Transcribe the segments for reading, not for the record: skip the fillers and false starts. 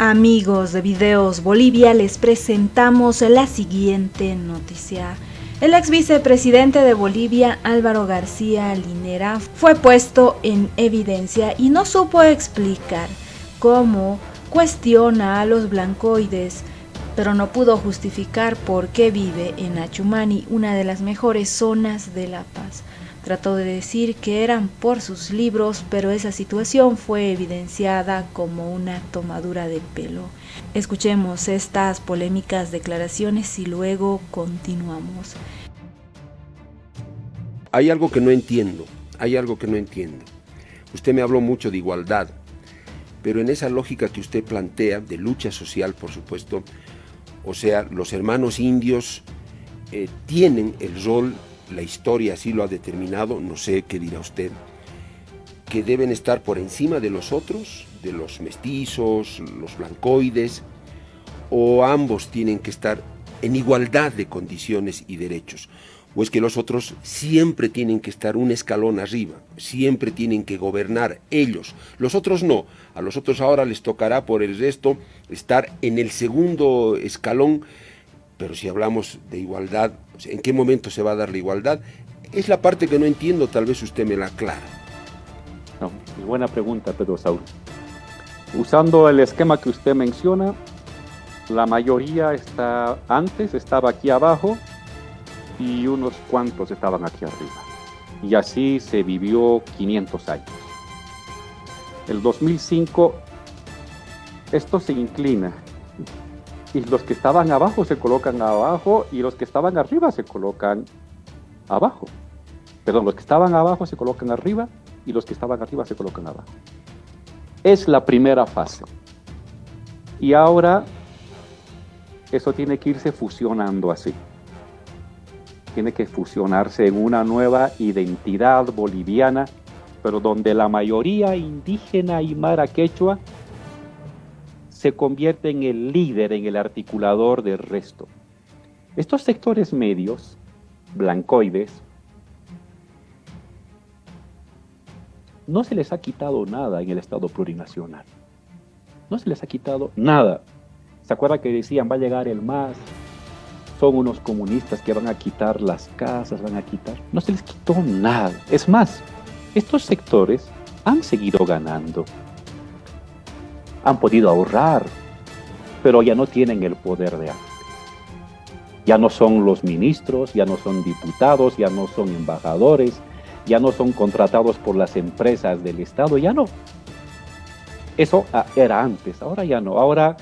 Amigos de Videos Bolivia, les presentamos la siguiente noticia. El ex vicepresidente de Bolivia, Álvaro García Linera, fue puesto en evidencia y no supo explicar cómo cuestiona a los blancoides, pero no pudo justificar por qué vive en Achumani, una de las mejores zonas de La Paz. Trató de decir que eran por sus libros, pero esa situación fue evidenciada como una tomadura de pelo. Escuchemos estas polémicas declaraciones y luego continuamos. Hay algo que no entiendo. Usted me habló mucho de igualdad, pero en esa lógica que usted plantea, de lucha social, por supuesto, o sea, los hermanos indios tienen el rol, la historia así lo ha determinado, no sé qué dirá usted, que deben estar por encima de los otros, de los mestizos, los blancoides, o ambos tienen que estar en igualdad de condiciones y derechos, o es que los otros siempre tienen que estar un escalón arriba, siempre tienen que gobernar ellos, los otros no, a los otros ahora les tocará por el resto estar en el segundo escalón. Pero si hablamos de igualdad, ¿en qué momento se va a dar la igualdad? Es la parte que no entiendo, tal vez usted me la aclara. No, es buena pregunta, Pedro Saúl. Usando el esquema que usted menciona, la mayoría estaba aquí abajo y unos cuantos estaban aquí arriba. Y así se vivió 500 años. El 2005, esto se inclina. Y los que estaban abajo se colocan abajo y los que estaban arriba se colocan abajo. Perdón, los que estaban abajo se colocan arriba y los que estaban arriba se colocan abajo. Es la primera fase. Y ahora eso tiene que irse fusionando así. Tiene que fusionarse en una nueva identidad boliviana, pero donde la mayoría indígena aymara quechua se convierte en el líder, en el articulador del resto. Estos sectores medios, blancoides, no se les ha quitado nada en el Estado plurinacional. No se les ha quitado nada. ¿Se acuerda que decían, va a llegar el MAS? Son unos comunistas que van a quitar las casas, van a quitar... No se les quitó nada. Es más, estos sectores han seguido ganando. Han podido ahorrar, pero ya no tienen el poder de antes. Ya no son los ministros, ya no son diputados, ya no son embajadores, ya no son contratados por las empresas del Estado, ya no. Eso era antes, ahora ya no. Ahora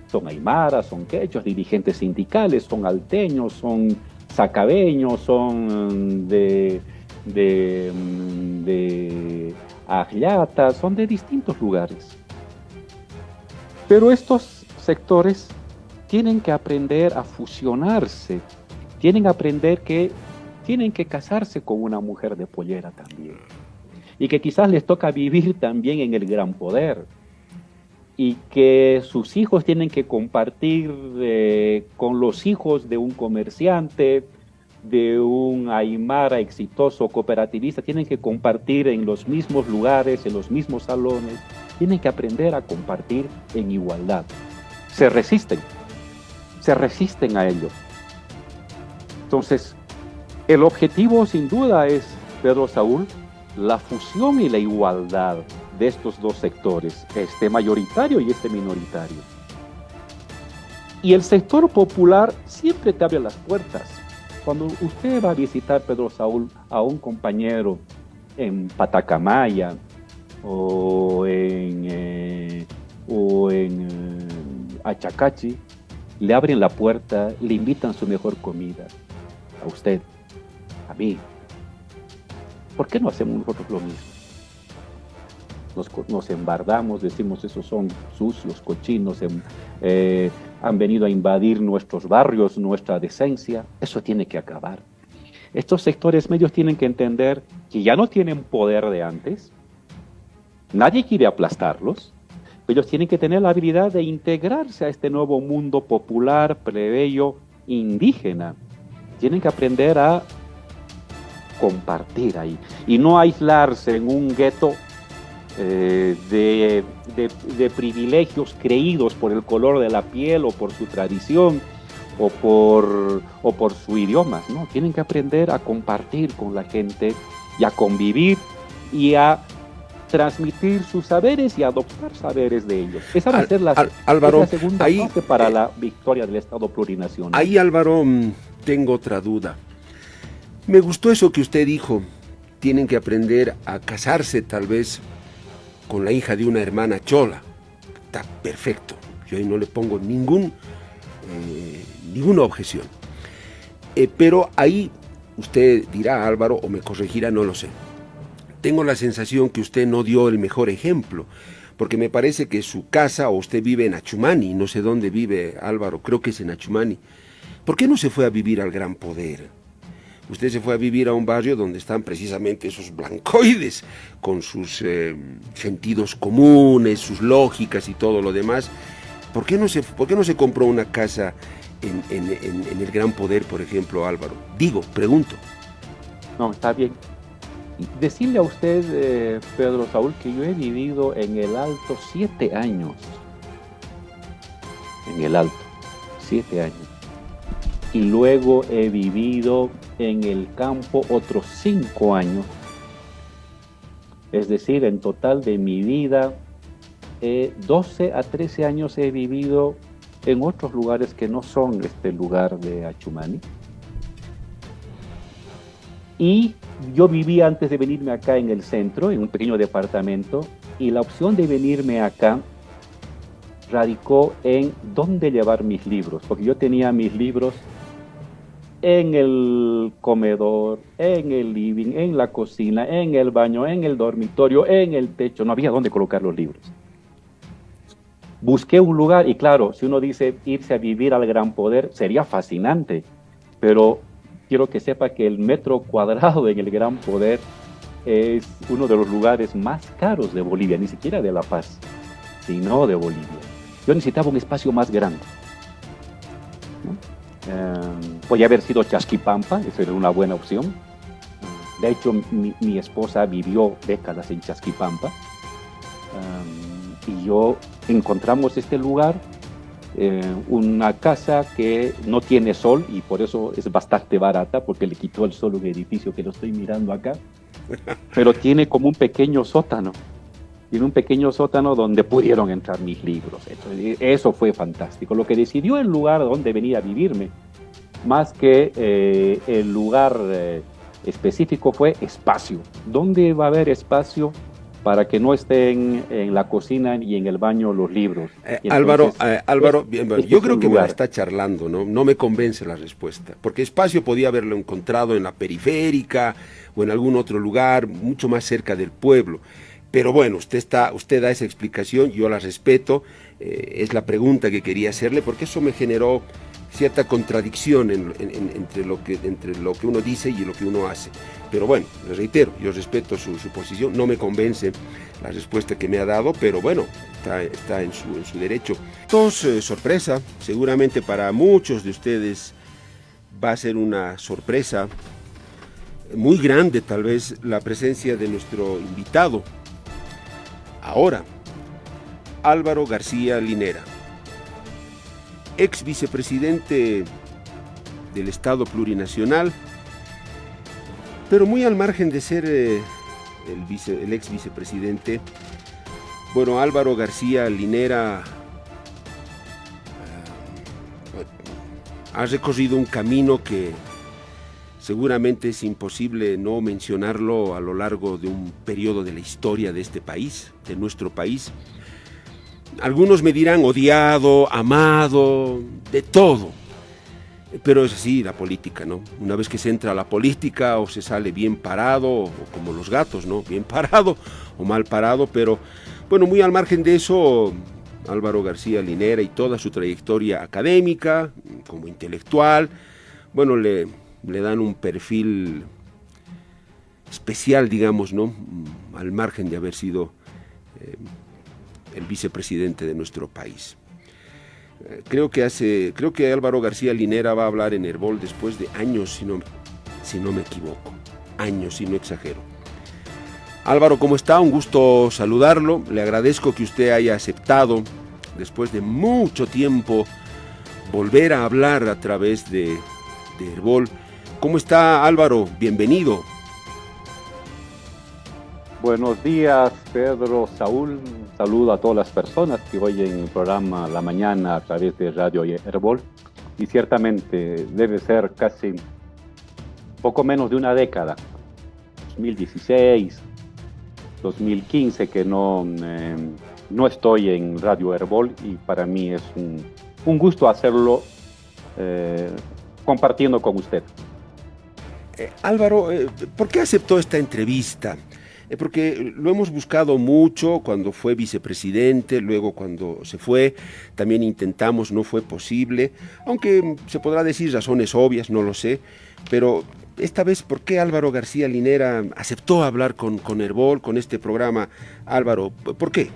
son aymaras, son quechos, dirigentes sindicales, son alteños, son sacabeños, son de Ajllata, son de distintos lugares. Pero estos sectores tienen que aprender a fusionarse, tienen que aprender que tienen que casarse con una mujer de pollera también. Y que quizás les toca vivir también en el gran poder. Y que sus hijos tienen que compartir con los hijos de un comerciante, de un aymara exitoso cooperativista, tienen que compartir en los mismos lugares, en los mismos salones, tienen que aprender a compartir en igualdad. Se resisten a ello. Entonces, el objetivo sin duda es, Pedro Saúl, la fusión y la igualdad de estos dos sectores, este mayoritario y este minoritario. Y el sector popular siempre te abre las puertas. Cuando usted va a visitar, Pedro Saúl, a un compañero en Patacamaya o en Achacachi, le abren la puerta, le invitan su mejor comida. A usted, a mí. ¿Por qué no hacemos nosotros lo mismo? Nos embardamos, decimos esos son sucios, cochinos, han venido a invadir nuestros barrios, nuestra decencia. Eso tiene que acabar. Estos sectores medios tienen que entender que ya no tienen poder de antes. Nadie quiere aplastarlos. Ellos tienen que tener la habilidad de integrarse a este nuevo mundo popular, plebeyo, indígena. Tienen que aprender a compartir ahí y no aislarse en un gueto de privilegios creídos por el color de la piel o por su tradición o por su idioma, ¿no? Tienen que aprender a compartir con la gente y a convivir y a transmitir sus saberes y adoptar saberes de ellos. Esa va a ser Álvaro, la segunda fase para la victoria del Estado plurinacional. Ahí, Álvaro, tengo otra duda. Me gustó eso que usted dijo. Tienen que aprender a casarse tal vez con la hija de una hermana chola. Está perfecto. Yo ahí no le pongo ninguna objeción. Pero ahí usted dirá, Álvaro, o me corregirá, no lo sé. Tengo la sensación que usted no dio el mejor ejemplo, porque me parece que su casa, o usted vive en Achumani, no sé dónde vive Álvaro, creo que es en Achumani. ¿Por qué no se fue a vivir al Gran Poder? Usted se fue a vivir a un barrio donde están precisamente esos blancoides, con sus sentidos comunes, sus lógicas y todo lo demás. ¿Por qué no se compró una casa en el Gran Poder, por ejemplo, Álvaro? Pregunto. No, está bien. Decirle a usted, Pedro Saúl, que yo he vivido en el Alto 7 años. En el Alto, 7 años. Y luego he vivido en el campo otros 5 años. Es decir, en total de mi vida, 12 a 13 años he vivido en otros lugares que no son este lugar de Achumani. Y yo vivía antes de venirme acá en el centro, en un pequeño departamento, y la opción de venirme acá radicó en dónde llevar mis libros, porque yo tenía mis libros en el comedor, en el living, en la cocina, en el baño, en el dormitorio, en el techo, no había dónde colocar los libros. Busqué un lugar y claro, si uno dice irse a vivir al Gran Poder, sería fascinante, pero quiero que sepa que el metro cuadrado en el Gran Poder es uno de los lugares más caros de Bolivia, ni siquiera de La Paz, sino de Bolivia. Yo necesitaba un espacio más grande, ¿no? Podía haber sido Chasquipampa, eso era una buena opción. De hecho, mi esposa vivió décadas en Chasquipampa. Y yo encontramos este lugar, una casa que no tiene sol y por eso es bastante barata, porque le quitó el sol a un edificio que lo estoy mirando acá, pero tiene como un pequeño sótano, y en un pequeño sótano donde pudieron entrar mis libros. Eso fue fantástico. Lo que decidió el lugar donde venía a vivirme, más que el lugar específico, fue espacio. ¿Dónde va a haber espacio para que no estén en la cocina y en el baño los libros? Álvaro, yo creo que me la está charlando, ¿no? No me convence la respuesta, porque espacio podía haberlo encontrado en la periférica o en algún otro lugar mucho más cerca del pueblo. Pero bueno, usted da esa explicación, yo la respeto, es la pregunta que quería hacerle, porque eso me generó cierta contradicción entre lo que uno dice y lo que uno hace. Pero bueno, le reitero, yo respeto su posición, no me convence la respuesta que me ha dado, pero bueno, está en su derecho. Entonces, sorpresa, seguramente para muchos de ustedes va a ser una sorpresa muy grande, tal vez, la presencia de nuestro invitado. Ahora, Álvaro García Linera, ex vicepresidente del Estado plurinacional, pero muy al margen de ser el ex vicepresidente. Bueno, Álvaro García Linera ha recorrido un camino que seguramente es imposible no mencionarlo a lo largo de un periodo de la historia de este país, de nuestro país. Algunos me dirán odiado, amado, de todo. Pero es así la política, ¿no? Una vez que se entra a la política, o se sale bien parado, o como los gatos, ¿no? Bien parado o mal parado, pero bueno, muy al margen de eso, Álvaro García Linera y toda su trayectoria académica, como intelectual, bueno, le dan un perfil especial, digamos, ¿no? Al margen de haber sido el vicepresidente de nuestro país. Creo que Álvaro García Linera va a hablar en Herbol después de años, si no me equivoco, años, si no exagero. Álvaro, ¿cómo está? Un gusto saludarlo. Le agradezco que usted haya aceptado, después de mucho tiempo, volver a hablar a través de Herbol. ¿Cómo está, Álvaro? Bienvenido. Buenos días, Pedro, Saúl. Un saludo a todas las personas que oyen el programa La Mañana a través de Radio Herbol. Y ciertamente debe ser casi poco menos de una década, 2016, 2015, que no estoy en Radio Herbol, y para mí es un gusto hacerlo compartiendo con usted. Álvaro, ¿por qué aceptó esta entrevista? Porque lo hemos buscado mucho cuando fue vicepresidente, luego cuando se fue, también intentamos, no fue posible, aunque se podrá decir razones obvias, no lo sé, pero esta vez, ¿por qué Álvaro García Linera aceptó hablar con Herbol, con este programa? Álvaro, ¿por qué?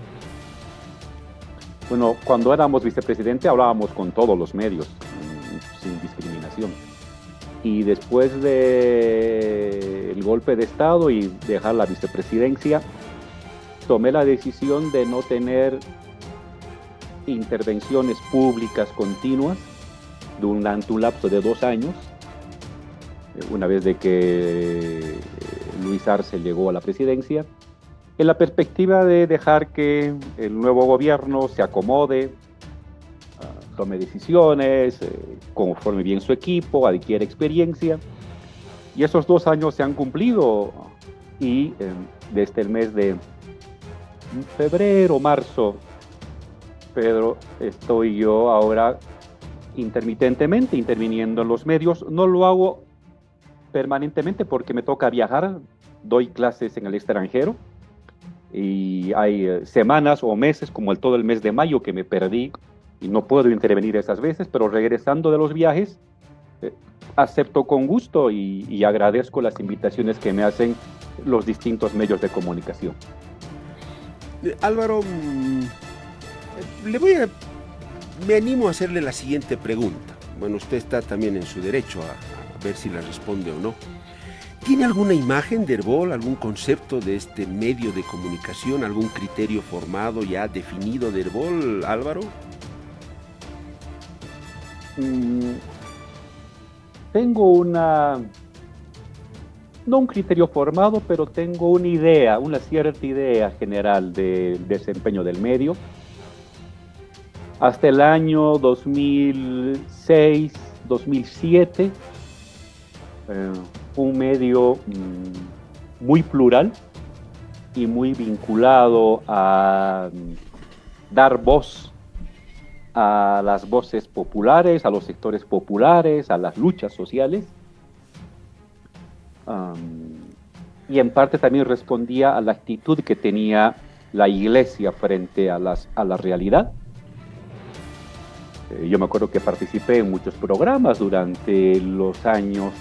Bueno, cuando éramos vicepresidente hablábamos con todos los medios, sin discriminación. Y después del golpe de Estado y dejar la vicepresidencia, tomé la decisión de no tener intervenciones públicas continuas durante un lapso de 2 años, una vez de que Luis Arce llegó a la presidencia, en la perspectiva de dejar que el nuevo gobierno se acomode, tome decisiones, conforme bien su equipo, adquiere experiencia. Y esos 2 años se han cumplido, y desde el mes de febrero, marzo, Pedro, estoy yo ahora intermitentemente interviniendo en los medios. No lo hago permanentemente porque me toca viajar, doy clases en el extranjero, y hay semanas o meses, como todo el mes de mayo, que me perdí y no puedo intervenir esas veces, pero regresando de los viajes, acepto con gusto y agradezco las invitaciones que me hacen los distintos medios de comunicación. Álvaro, me animo a hacerle la siguiente pregunta. Bueno, usted está también en su derecho a ver si la responde o no. ¿Tiene alguna imagen de Herbol, algún concepto de este medio de comunicación, algún criterio formado ya definido de Herbol, Álvaro? Tengo no un criterio formado, pero tengo una cierta idea general del desempeño del medio. Hasta el año 2006, 2007, un medio muy plural y muy vinculado a dar voz a las voces populares, a los sectores populares, a las luchas sociales. Y en parte también respondía a la actitud que tenía la Iglesia frente a la realidad. Yo me acuerdo que participé en muchos programas durante los años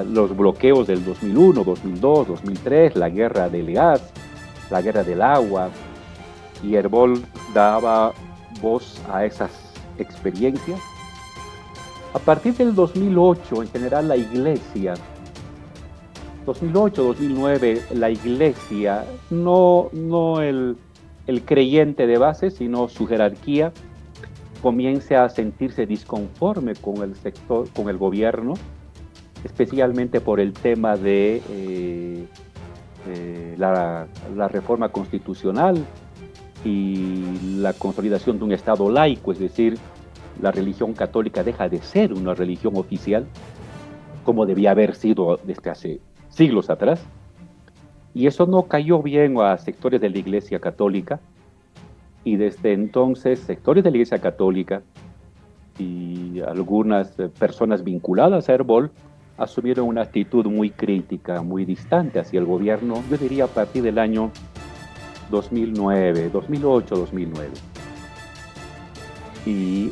los bloqueos del 2001, 2002, 2003, la guerra del gas, la guerra del agua, y Herbol daba voz a esas experiencias. A partir del 2008, en general, la Iglesia, 2008, 2009, la Iglesia, no el creyente de base, sino su jerarquía, comienza a sentirse disconforme con el sector, con el gobierno, especialmente por el tema de la reforma constitucional y la consolidación de un Estado laico, es decir, la religión católica deja de ser una religión oficial, como debía haber sido desde hace siglos atrás, y eso no cayó bien a sectores de la Iglesia Católica, y desde entonces sectores de la Iglesia Católica y algunas personas vinculadas a Herbol asumieron una actitud muy crítica, muy distante hacia el gobierno, yo diría a partir del año 2009, 2008, 2009. Y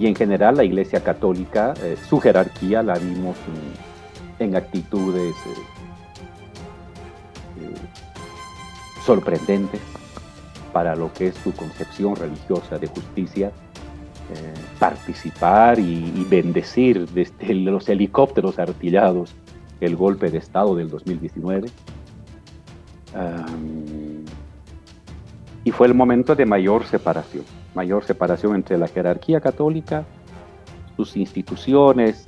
en general la Iglesia Católica, su jerarquía la vimos en actitudes sorprendentes para lo que es su concepción religiosa de justicia. Participar y bendecir desde los helicópteros artillados el golpe de Estado del 2019. Y fue el momento de mayor separación entre la jerarquía católica, sus instituciones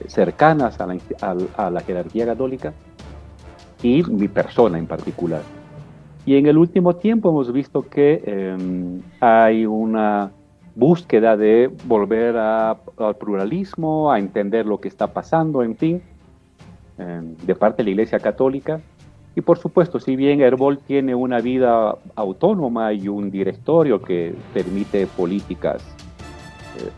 cercanas a la jerarquía católica y mi persona en particular. Y en el último tiempo hemos visto que hay una búsqueda de volver al pluralismo, a entender lo que está pasando, en fin, de parte de la Iglesia Católica. Y por supuesto, si bien Herbol tiene una vida autónoma y un directorio que permite políticas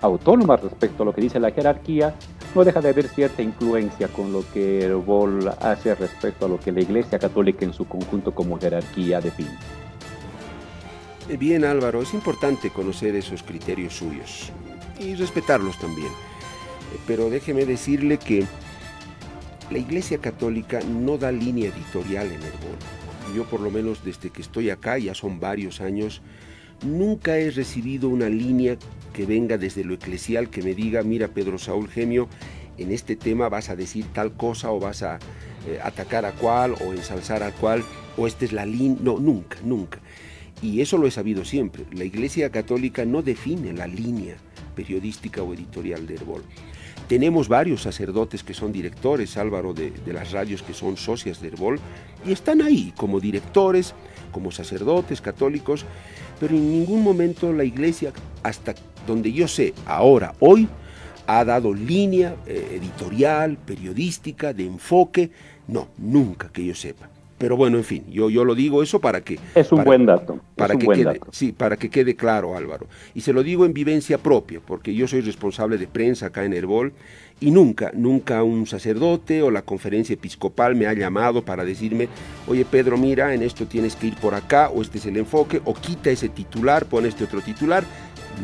autónomas respecto a lo que dice la jerarquía, no deja de haber cierta influencia con lo que Herbol hace respecto a lo que la Iglesia Católica en su conjunto como jerarquía define. Bien, Álvaro, es importante conocer esos criterios suyos y respetarlos también. Pero déjeme decirle que la Iglesia Católica no da línea editorial en Herbol. Yo, por lo menos desde que estoy acá, ya son varios años, nunca he recibido una línea que venga desde lo eclesial que me diga: mira, Pedro Saúl Gemio, en este tema vas a decir tal cosa o vas a atacar a cual o ensalzar a cual, o esta es la línea. No, nunca, nunca. Y eso lo he sabido siempre. La Iglesia Católica no define la línea periodística o editorial de Herbol. Tenemos varios sacerdotes que son directores, Álvaro, de las radios que son socias de Herbol, y están ahí como directores, como sacerdotes católicos, pero en ningún momento la Iglesia, hasta donde yo sé, ahora, hoy, ha dado línea editorial, periodística, de enfoque. No, nunca que yo sepa. Pero bueno, en fin, yo lo digo eso para que... Es un buen dato. Sí, para que quede claro, Álvaro. Y se lo digo en vivencia propia, porque yo soy responsable de prensa acá en Herbol, y nunca un sacerdote o la conferencia episcopal me ha llamado para decirme: oye, Pedro, mira, en esto tienes que ir por acá, o este es el enfoque, o quita ese titular, pon este otro titular.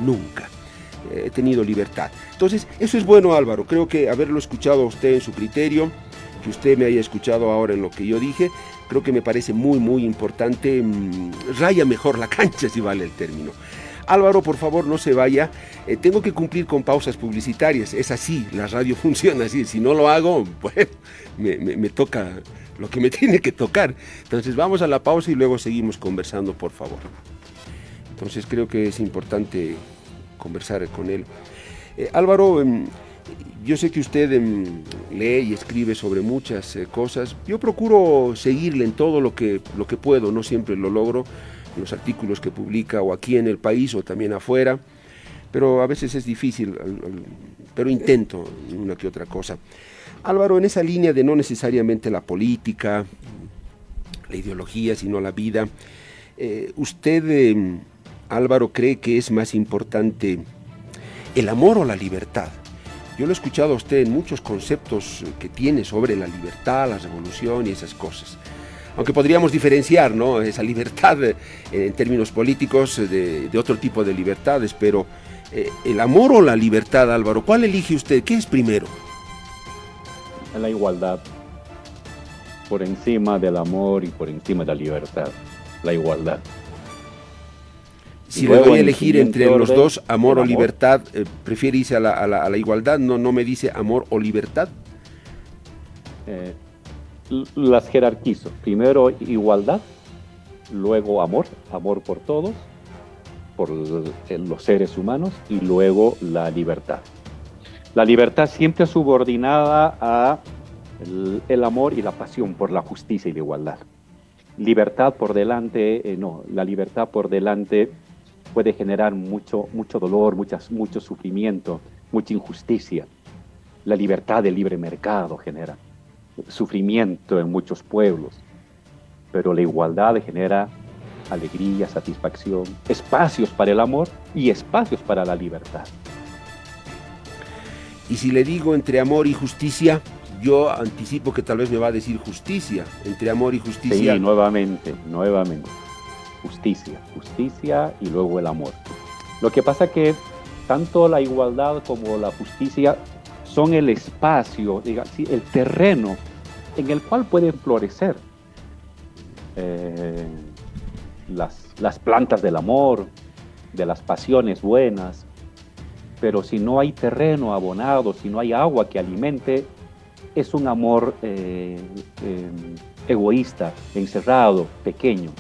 Nunca. He tenido libertad. Entonces, eso es bueno, Álvaro. Creo que haberlo escuchado a usted en su criterio, que usted me haya escuchado ahora en lo que yo dije, creo que me parece muy, muy importante. Raya mejor la cancha, si vale el término. Álvaro, por favor, no se vaya. Tengo que cumplir con pausas publicitarias. Es así, la radio funciona así. Si no lo hago, pues me toca lo que me tiene que tocar. Entonces vamos a la pausa y luego seguimos conversando, por favor. Entonces creo que es importante conversar con él. Álvaro, yo sé que usted lee y escribe sobre muchas cosas. Yo procuro seguirle en todo lo que puedo, no siempre lo logro, en los artículos que publica o aquí en el país o también afuera, pero a veces es difícil, pero intento una que otra cosa. Álvaro, en esa línea de no necesariamente la política, la ideología, sino la vida, ¿usted, Álvaro, cree que es más importante el amor o la libertad? Yo lo he escuchado a usted en muchos conceptos que tiene sobre la libertad, la revolución y esas cosas. Aunque podríamos diferenciar, ¿no?, esa libertad en términos políticos de otro tipo de libertades, pero el amor o la libertad, Álvaro, ¿cuál elige usted? ¿Qué es primero? La igualdad, por encima del amor y por encima de la libertad, la igualdad. Si le doy a elegir entre los dos, amor o libertad, ¿prefiere irse a la igualdad? No me dice amor o libertad. Las jerarquizo. Primero igualdad, luego amor por todos, por los seres humanos, y luego la libertad. La libertad siempre subordinada a el amor y la pasión por la justicia y la igualdad. Libertad por delante, no, la libertad por delante puede generar mucho dolor, mucho sufrimiento, mucha injusticia. La libertad del libre mercado genera sufrimiento en muchos pueblos, pero la igualdad genera alegría, satisfacción, espacios para el amor y espacios para la libertad. Y si le digo entre amor y justicia, yo anticipo que tal vez me va a decir justicia. Entre amor y justicia. Sí, nuevamente. Justicia y luego el amor. Lo que pasa que tanto la igualdad como la justicia son el espacio, digamos, el terreno en el cual pueden florecer las plantas del amor, de las pasiones buenas. Pero si no hay terreno abonado, si no hay agua que alimente, es un amor egoísta, encerrado, pequeño.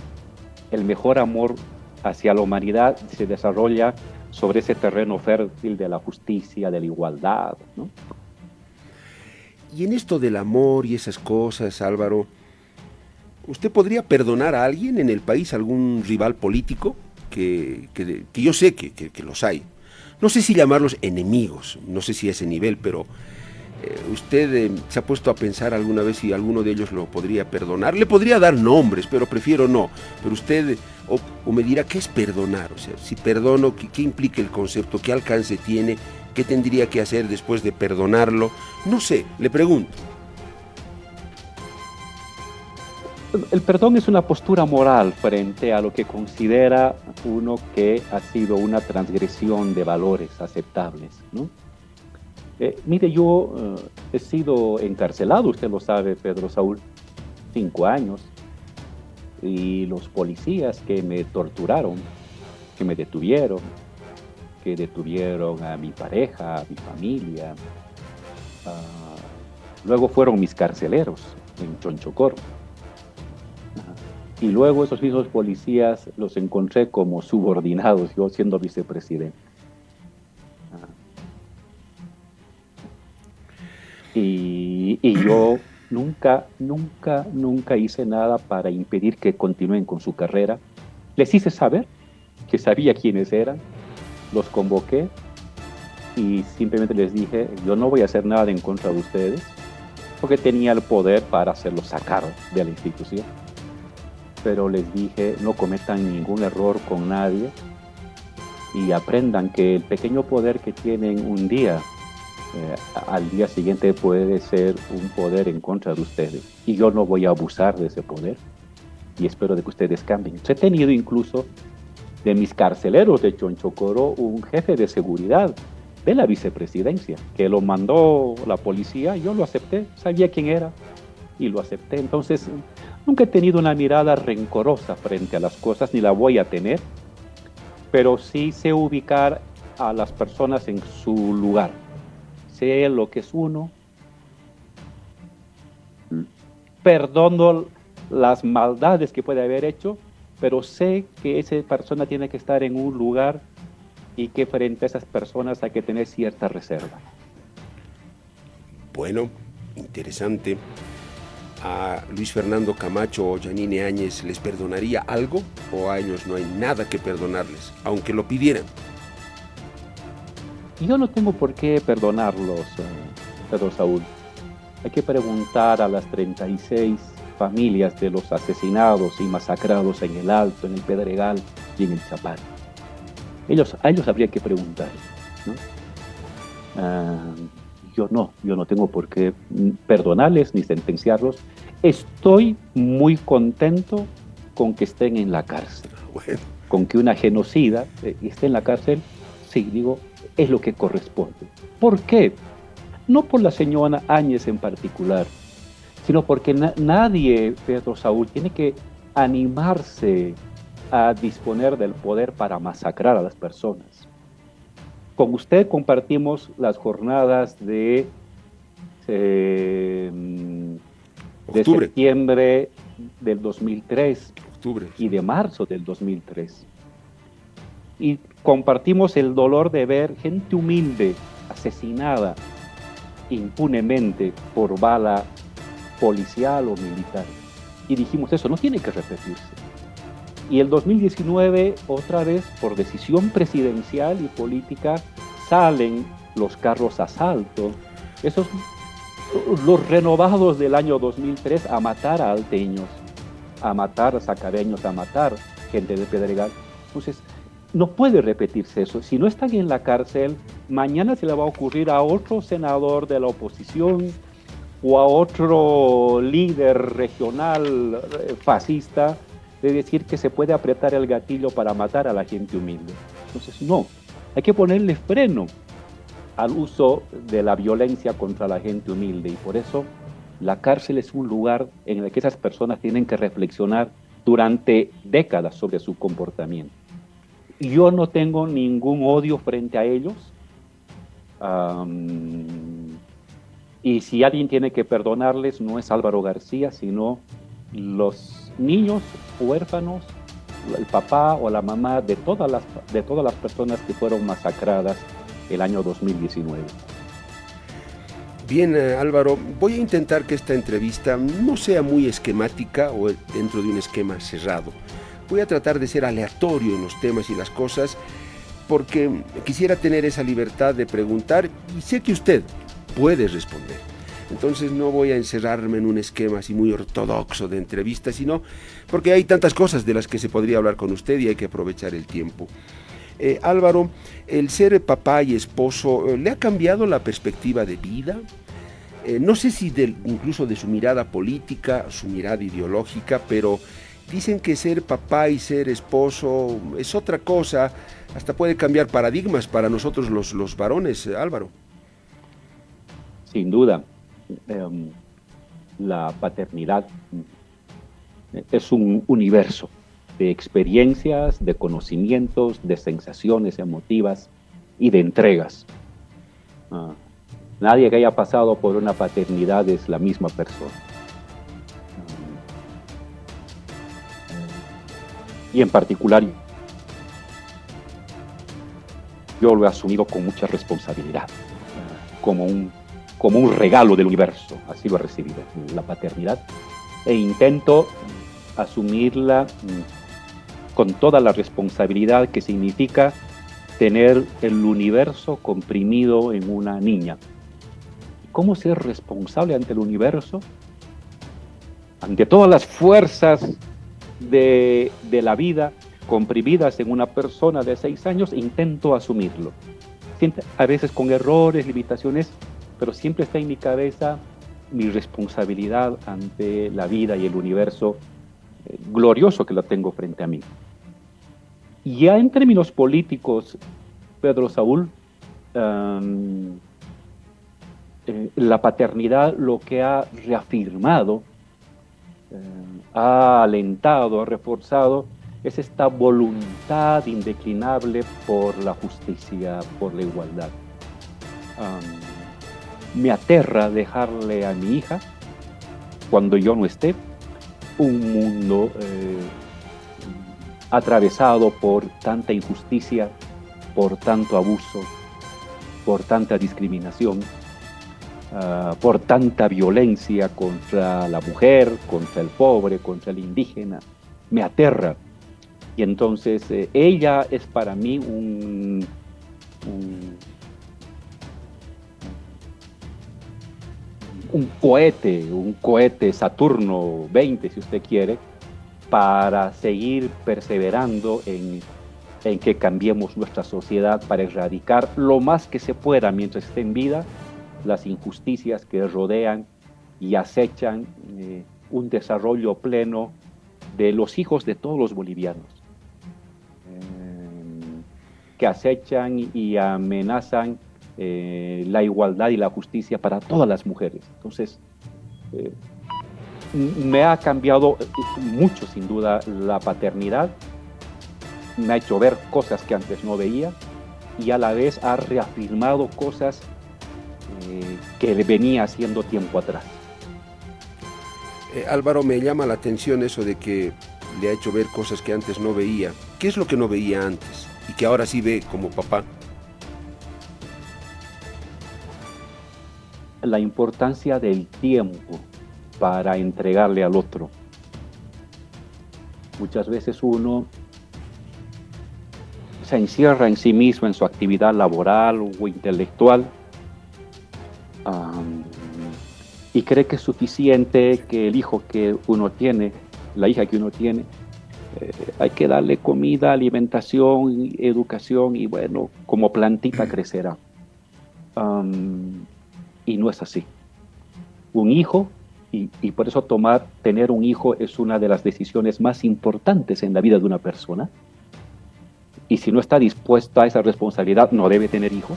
El mejor amor hacia la humanidad se desarrolla sobre ese terreno fértil de la justicia, de la igualdad, ¿no? Y en esto del amor y esas cosas, Álvaro, ¿usted podría perdonar a alguien en el país, algún rival político? Que yo sé que los hay. No sé si llamarlos enemigos, no sé si a ese nivel, pero ¿usted se ha puesto a pensar alguna vez si alguno de ellos lo podría perdonar? Le podría dar nombres, pero prefiero no. Pero usted o me dirá, ¿qué es perdonar? O sea, si perdono, ¿qué implica el concepto? ¿Qué alcance tiene? ¿Qué tendría que hacer después de perdonarlo? No sé, le pregunto. El perdón es una postura moral frente a lo que considera uno que ha sido una transgresión de valores aceptables, ¿no? Mire, yo he sido encarcelado, usted lo sabe, Pedro Saúl, 5 años, y los policías que me torturaron, que me detuvieron, que detuvieron a mi pareja, a mi familia, luego fueron mis carceleros en Chonchocoro. Y luego esos mismos policías los encontré como subordinados, yo siendo vicepresidente. Y yo nunca hice nada para impedir que continúen con su carrera. Les hice saber que sabía quiénes eran, los convoqué y simplemente les dije, yo no voy a hacer nada en contra de ustedes, porque tenía el poder para hacerlos sacar de la institución. Pero les dije, no cometan ningún error con nadie y aprendan que el pequeño poder que tienen un día, al día siguiente puede ser un poder en contra de ustedes. Y yo no voy a abusar de ese poder y espero de que ustedes cambien. He tenido incluso de mis carceleros de Chonchocoro un jefe de seguridad de la vicepresidencia, que lo mandó la policía, yo lo acepté, sabía quién era y lo acepté. Entonces, nunca he tenido una mirada rencorosa frente a las cosas, ni la voy a tener, pero sí sé ubicar a las personas en su lugar. Sé lo que es uno, perdono las maldades que puede haber hecho, pero sé que esa persona tiene que estar en un lugar y que frente a esas personas hay que tener cierta reserva. Bueno, interesante. ¿A Luis Fernando Camacho o Yanine Áñez les perdonaría algo o a ellos no hay nada que perdonarles, aunque lo pidieran? Yo no tengo por qué perdonarlos, Pedro Saúl. Hay que preguntar a las 36 familias de los asesinados y masacrados en el Alto, en el Pedregal y en el Chapare. A ellos habría que preguntar, ¿no? Yo no tengo por qué perdonarles ni sentenciarlos. Estoy muy contento con que estén en la cárcel. Bueno. Con que una genocida esté en la cárcel, sí, digo, es lo que corresponde. ¿Por qué? No por la señora Áñez en particular, sino porque nadie, Pedro Saúl, tiene que animarse a disponer del poder para masacrar a las personas. Con usted compartimos las jornadas de septiembre del 2003 y de marzo del 2003. Y compartimos el dolor de ver gente humilde asesinada impunemente por bala policial o militar. Y dijimos, eso no tiene que repetirse. Y el 2019, otra vez, por decisión presidencial y política, salen los carros asalto, esos los renovados del año 2003, a matar a alteños, a matar a sacareños, a matar gente de Pedregal. Entonces, no puede repetirse eso. Si no están en la cárcel, mañana se le va a ocurrir a otro senador de la oposición o a otro líder regional fascista de decir que se puede apretar el gatillo para matar a la gente humilde. Entonces, no, hay que ponerle freno al uso de la violencia contra la gente humilde, y por eso la cárcel es un lugar en el que esas personas tienen que reflexionar durante décadas sobre su comportamiento. Yo no tengo ningún odio frente a ellos, Y si alguien tiene que perdonarles, no es Álvaro García, sino los niños huérfanos, el papá o la mamá de todas las personas que fueron masacradas el año 2019. Bien, Álvaro, voy a intentar que esta entrevista no sea muy esquemática o dentro de un esquema cerrado. Voy a tratar de ser aleatorio en los temas y las cosas porque quisiera tener esa libertad de preguntar y sé que usted puede responder. Entonces no voy a encerrarme en un esquema así muy ortodoxo de entrevista, sino porque hay tantas cosas de las que se podría hablar con usted y hay que aprovechar el tiempo. Álvaro, el ser papá y esposo, ¿le ha cambiado la perspectiva de vida? No sé si incluso de su mirada política, su mirada ideológica, pero dicen que ser papá y ser esposo es otra cosa, hasta puede cambiar paradigmas para nosotros los varones, Álvaro. Sin duda, la paternidad es un universo de experiencias, de conocimientos, de sensaciones emotivas y de entregas. Nadie que haya pasado por una paternidad es la misma persona. Y en particular, yo lo he asumido con mucha responsabilidad, como un regalo del universo, así lo he recibido, la paternidad, e intento asumirla con toda la responsabilidad que significa tener el universo comprimido en una niña. ¿Cómo ser responsable ante el universo? Ante todas las fuerzas de la vida comprimidas en una persona de 6 años, intento asumirlo. A veces con errores, limitaciones, pero siempre está en mi cabeza mi responsabilidad ante la vida y el universo glorioso que lo tengo frente a mí. Y ya en términos políticos, Pedro Saúl, la paternidad lo que ha reafirmado, ha alentado, ha reforzado, es esta voluntad indeclinable por la justicia, por la igualdad. Me aterra dejarle a mi hija, cuando yo no esté, un mundo atravesado por tanta injusticia, por tanto abuso, por tanta discriminación, por tanta violencia contra la mujer, contra el pobre, contra el indígena. Me aterra. Y entonces ella es para mí un cohete Saturno 20, si usted quiere, para seguir perseverando en que cambiemos nuestra sociedad, para erradicar lo más que se pueda mientras esté en vida las injusticias que rodean y acechan un desarrollo pleno de los hijos de todos los bolivianos, que acechan y amenazan la igualdad y la justicia para todas las mujeres. Entonces, me ha cambiado mucho, sin duda, la paternidad. Me ha hecho ver cosas que antes no veía y a la vez ha reafirmado cosas que venía haciendo tiempo atrás. Álvaro, me llama la atención eso de que le ha hecho ver cosas que antes no veía. ¿Qué es lo que no veía antes y que ahora sí ve como papá? La importancia del tiempo para entregarle al otro. Muchas veces uno se encierra en sí mismo, en su actividad laboral o intelectual, y cree que es suficiente que el hijo que uno tiene, la hija que uno tiene, hay que darle comida, alimentación, educación y bueno, como plantita crecerá. Y no es así. Un hijo, y por eso tener un hijo es una de las decisiones más importantes en la vida de una persona. Y si no está dispuesta a esa responsabilidad, no debe tener hijos,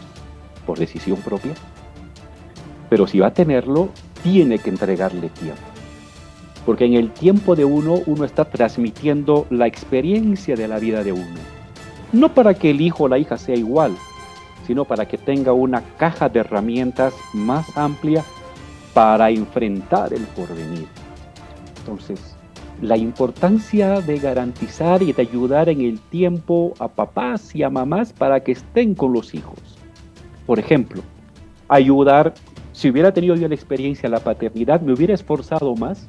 por decisión propia. Pero si va a tenerlo, tiene que entregarle tiempo. Porque en el tiempo de uno está transmitiendo la experiencia de la vida de uno. No para que el hijo o la hija sea igual, sino para que tenga una caja de herramientas más amplia para enfrentar el porvenir. Entonces, la importancia de garantizar y de ayudar en el tiempo a papás y a mamás para que estén con los hijos. Por ejemplo, ayudar, si hubiera tenido yo la experiencia de la paternidad, me hubiera esforzado más,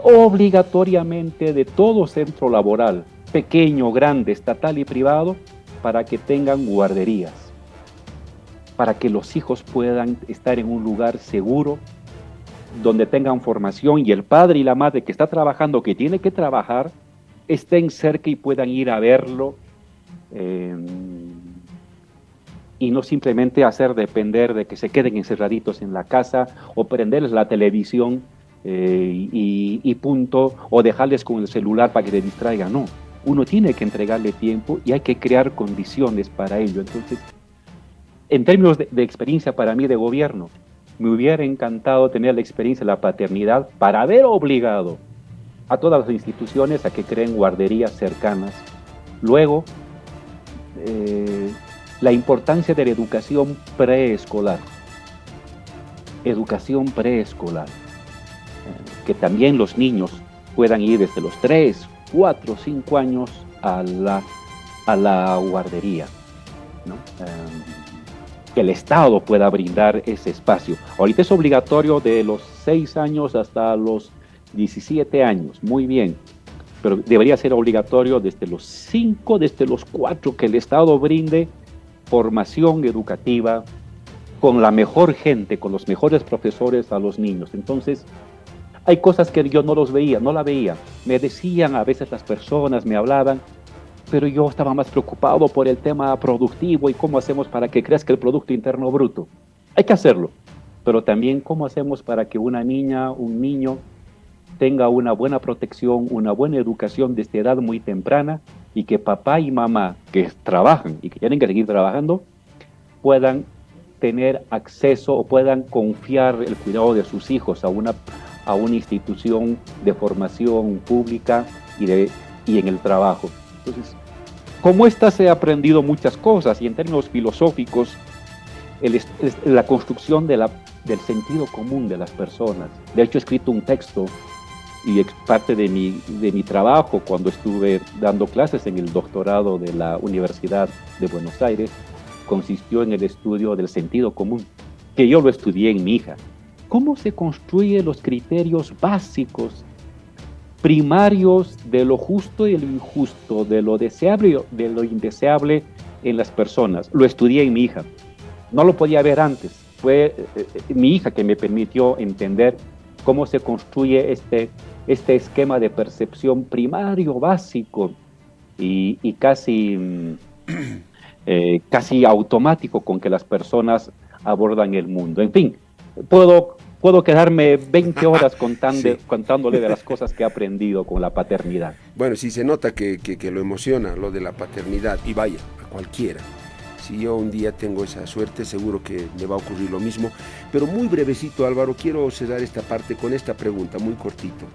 obligatoriamente de todo centro laboral, pequeño, grande, estatal y privado, para que tengan guarderías, para que los hijos puedan estar en un lugar seguro, donde tengan formación y el padre y la madre que está trabajando, que tiene que trabajar, estén cerca y puedan ir a verlo, y no simplemente hacer depender de que se queden encerraditos en la casa o prenderles la televisión y punto, o dejarles con el celular para que se distraigan. No, uno tiene que entregarle tiempo y hay que crear condiciones para ello. Entonces, en términos de experiencia para mí de gobierno, me hubiera encantado tener la experiencia de la paternidad para haber obligado a todas las instituciones a que creen guarderías cercanas. Luego, la importancia de la educación preescolar. Educación preescolar. Que también los niños puedan ir desde los 3, 4, 5 años a la guardería, ¿no? Que el Estado pueda brindar ese espacio. Ahorita es obligatorio de los 6 años hasta los 17 años, muy bien, pero debería ser obligatorio desde los 5, desde los 4, que el Estado brinde formación educativa con la mejor gente, con los mejores profesores a los niños. Entonces, hay cosas que yo no la veía. Me decían a veces las personas, me hablaban, pero yo estaba más preocupado por el tema productivo y cómo hacemos para que crezca el Producto Interno Bruto. Hay que hacerlo, pero también cómo hacemos para que una niña, un niño, tenga una buena protección, una buena educación desde edad muy temprana, y que papá y mamá que trabajan y que tienen que seguir trabajando puedan tener acceso o puedan confiar el cuidado de sus hijos a una institución de formación pública y en el trabajo. Entonces, como estas he aprendido muchas cosas, y en términos filosóficos, la construcción del sentido común de las personas. De hecho, he escrito un texto, y parte de mi trabajo cuando estuve dando clases en el doctorado de la Universidad de Buenos Aires, consistió en el estudio del sentido común, que yo lo estudié en mi hija. ¿Cómo se construyen los criterios básicos, primarios de lo justo y lo injusto, de lo deseable y de lo indeseable en las personas? Lo estudié en mi hija. No lo podía ver antes. Fue mi hija que me permitió entender cómo se construye este esquema de percepción primario, básico y casi automático con que las personas abordan el mundo. En fin, puedo quedarme 20 horas contándole de las cosas que he aprendido con la paternidad. Bueno, sí se nota que lo emociona lo de la paternidad, y vaya, a cualquiera. Si yo un día tengo esa suerte, seguro que me va a ocurrir lo mismo. Pero muy brevecito, Álvaro, quiero cerrar esta parte con esta pregunta, muy cortito.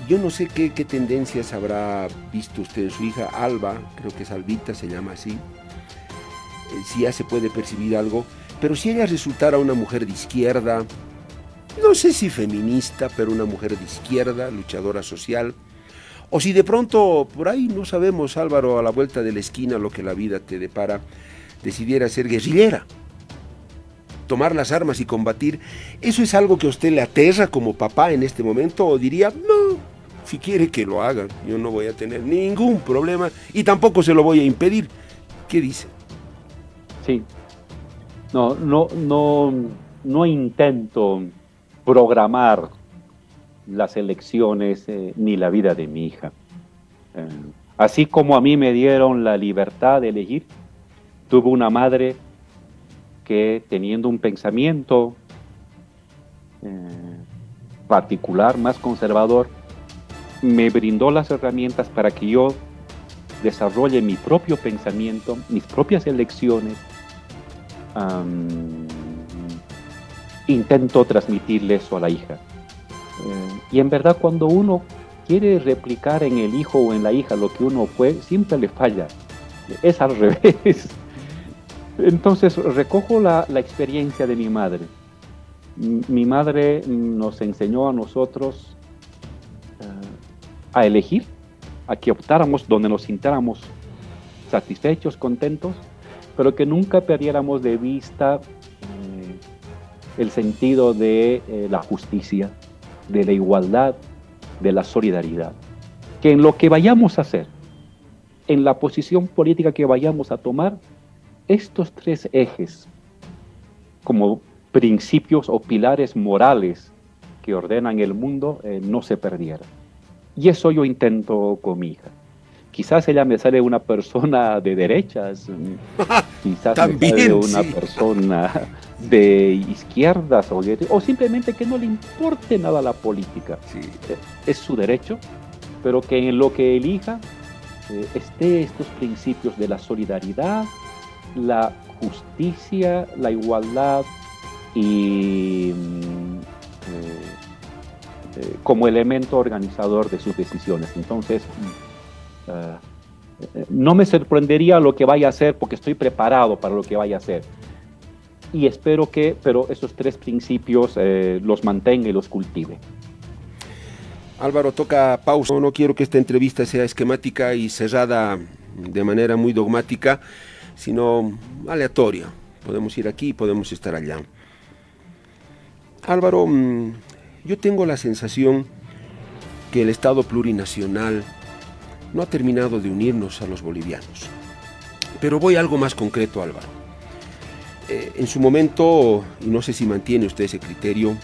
Yo no sé qué tendencias habrá visto usted en su hija, Alba, creo que es Albita, se llama así, si ya se puede percibir algo, pero si ella resultara una mujer de izquierda, no sé si feminista, pero una mujer de izquierda, luchadora social, o si de pronto, por ahí no sabemos, Álvaro, a la vuelta de la esquina lo que la vida te depara, decidiera ser guerrillera, tomar las armas y combatir, ¿eso es algo que a usted le aterra como papá en este momento? ¿O diría, no, si quiere que lo haga, yo no voy a tener ningún problema y tampoco se lo voy a impedir? ¿Qué dice? Sí, no intento programar las elecciones ni la vida de mi hija. Así como a mí me dieron la libertad de elegir, tuve una madre que, teniendo un pensamiento particular, más conservador, me brindó las herramientas para que yo desarrolle mi propio pensamiento, mis propias elecciones. Intento transmitirle eso a la hija. Y en verdad, cuando uno quiere replicar en el hijo o en la hija lo que uno fue, siempre le falla. Es al revés. Entonces recojo la experiencia de mi madre Mi madre nos enseñó a nosotros a elegir, a que optáramos donde nos sintiéramos satisfechos, contentos, pero que nunca perdiéramos de vista el sentido de la justicia, de la igualdad, de la solidaridad. Que en lo que vayamos a hacer, en la posición política que vayamos a tomar, estos tres ejes, como principios o pilares morales que ordenan el mundo, no se perdieran. Y eso yo intento con mi hija. Quizás ella me sale una persona de derechas, quizás También, me sale una sí. persona de izquierdas o simplemente que no le importe nada la política. Sí. Es su derecho, pero que en lo que elija esté estos principios de la solidaridad, la justicia, la igualdad y como elemento organizador de sus decisiones. Entonces, no me sorprendería lo que vaya a hacer porque estoy preparado para lo que vaya a hacer. Y espero que, pero esos tres principios los mantenga y los cultive. Álvaro, toca pausa. No quiero que esta entrevista sea esquemática y cerrada de manera muy dogmática, sino aleatoria. Podemos ir aquí, podemos estar allá. Álvaro, yo tengo la sensación que el Estado plurinacional no ha terminado de unirnos a los bolivianos. Pero voy a algo más concreto, Álvaro. En su momento, y no sé si mantiene usted ese criterio,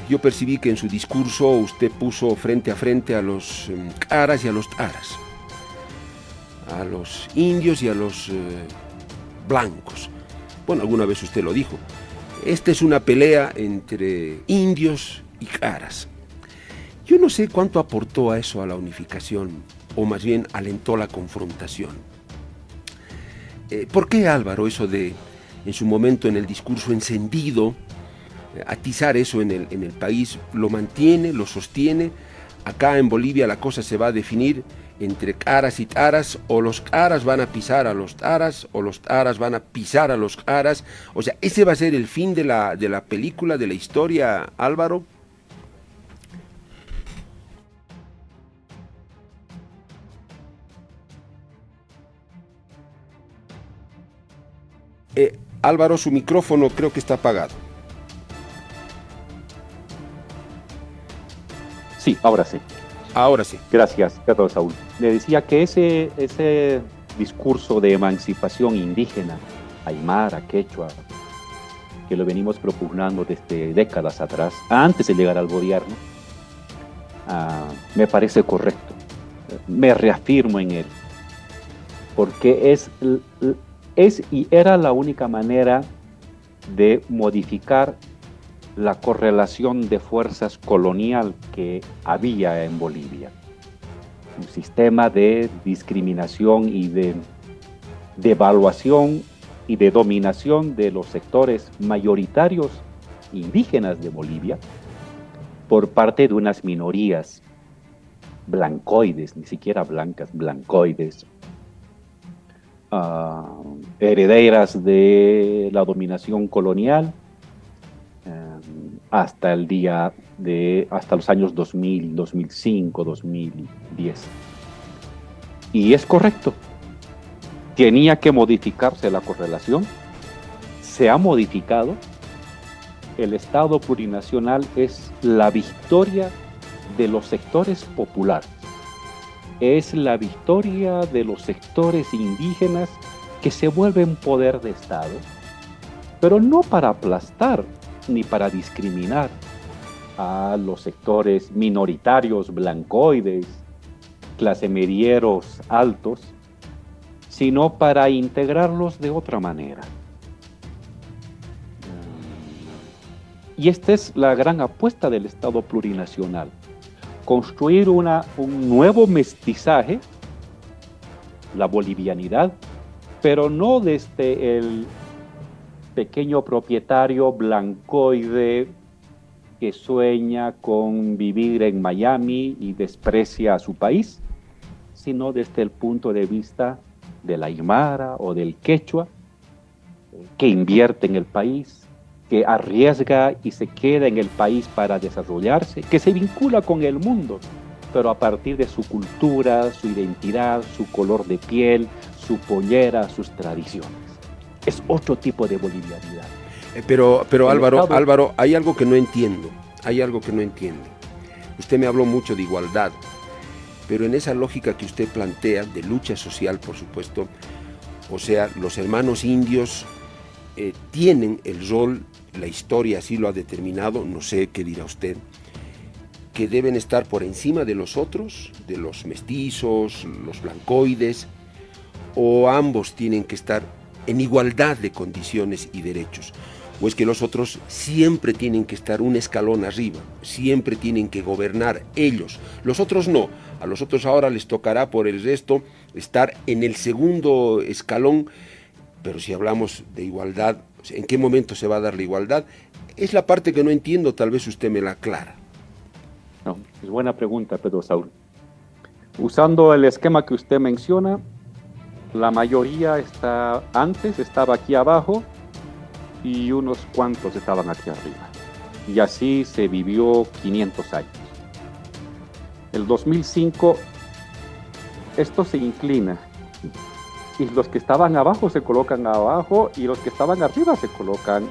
yo percibí que en su discurso usted puso frente a frente a los caras y a los taras, a los indios y a los blancos. Bueno, alguna vez usted lo dijo. Esta es una pelea entre indios y caras. Yo no sé cuánto aportó a eso a la unificación, o más bien alentó la confrontación. ¿Por qué, Álvaro, eso de, en su momento en el discurso encendido, atizar eso en el país, lo mantiene, lo sostiene? Acá en Bolivia la cosa se va a definir entre caras y taras, o los caras van a pisar a los taras, o los taras van a pisar a los caras. O sea, ¿ese va a ser el fin de la película, de la historia, Álvaro? Álvaro, su micrófono creo que está apagado. Sí, ahora sí. Ahora sí. Gracias, Saúl. Le decía que ese discurso de emancipación indígena, aymara, quechua, que lo venimos propugnando desde décadas atrás, antes de llegar al gobierno, me parece correcto. Me reafirmo en él, porque es y era la única manera de modificar la correlación de fuerzas colonial que había en Bolivia. Un sistema de discriminación y de devaluación y de dominación de los sectores mayoritarios indígenas de Bolivia por parte de unas minorías blancoides, ni siquiera blancas, blancoides, herederas de la dominación colonial, hasta los años 2000, 2005, 2010. Y es correcto, tenía que modificarse la correlación, se ha modificado. El Estado plurinacional es la victoria de los sectores populares, es la victoria de los sectores indígenas que se vuelven poder de Estado, pero no para aplastar ni para discriminar a los sectores minoritarios blancoides, clase medieros altos, sino para integrarlos de otra manera. Y esta es la gran apuesta del Estado plurinacional: construir un nuevo mestizaje, la bolivianidad, pero no desde el pequeño propietario blancoide que sueña con vivir en Miami y desprecia a su país, sino desde el punto de vista del aymara o del quechua, que invierte en el país, que arriesga y se queda en el país para desarrollarse, que se vincula con el mundo, pero a partir de su cultura, su identidad, su color de piel, su pollera, sus tradiciones. Es otro tipo de bolivianidad. Pero Álvaro, hay algo que no entiendo. Usted me habló mucho de igualdad, pero en esa lógica que usted plantea, de lucha social, por supuesto, o sea, los hermanos indios tienen el rol, la historia así lo ha determinado, no sé qué dirá usted, que deben estar por encima de los otros, de los mestizos, los blancoides, o ambos tienen que estar en igualdad de condiciones y derechos, o es que los otros siempre tienen que estar un escalón arriba, siempre tienen que gobernar ellos, los otros no, a los otros ahora les tocará por el resto estar en el segundo escalón, pero si hablamos de igualdad, ¿en qué momento se va a dar la igualdad? Es la parte que no entiendo, tal vez usted me la aclara. No, es buena pregunta, Pedro Saúl. Usando el esquema que usted menciona, la mayoría estaba aquí abajo y unos cuantos estaban aquí arriba. Y así se vivió 500 años. El 2005, esto se inclina. Y los que estaban abajo se colocan abajo y los que estaban arriba se colocan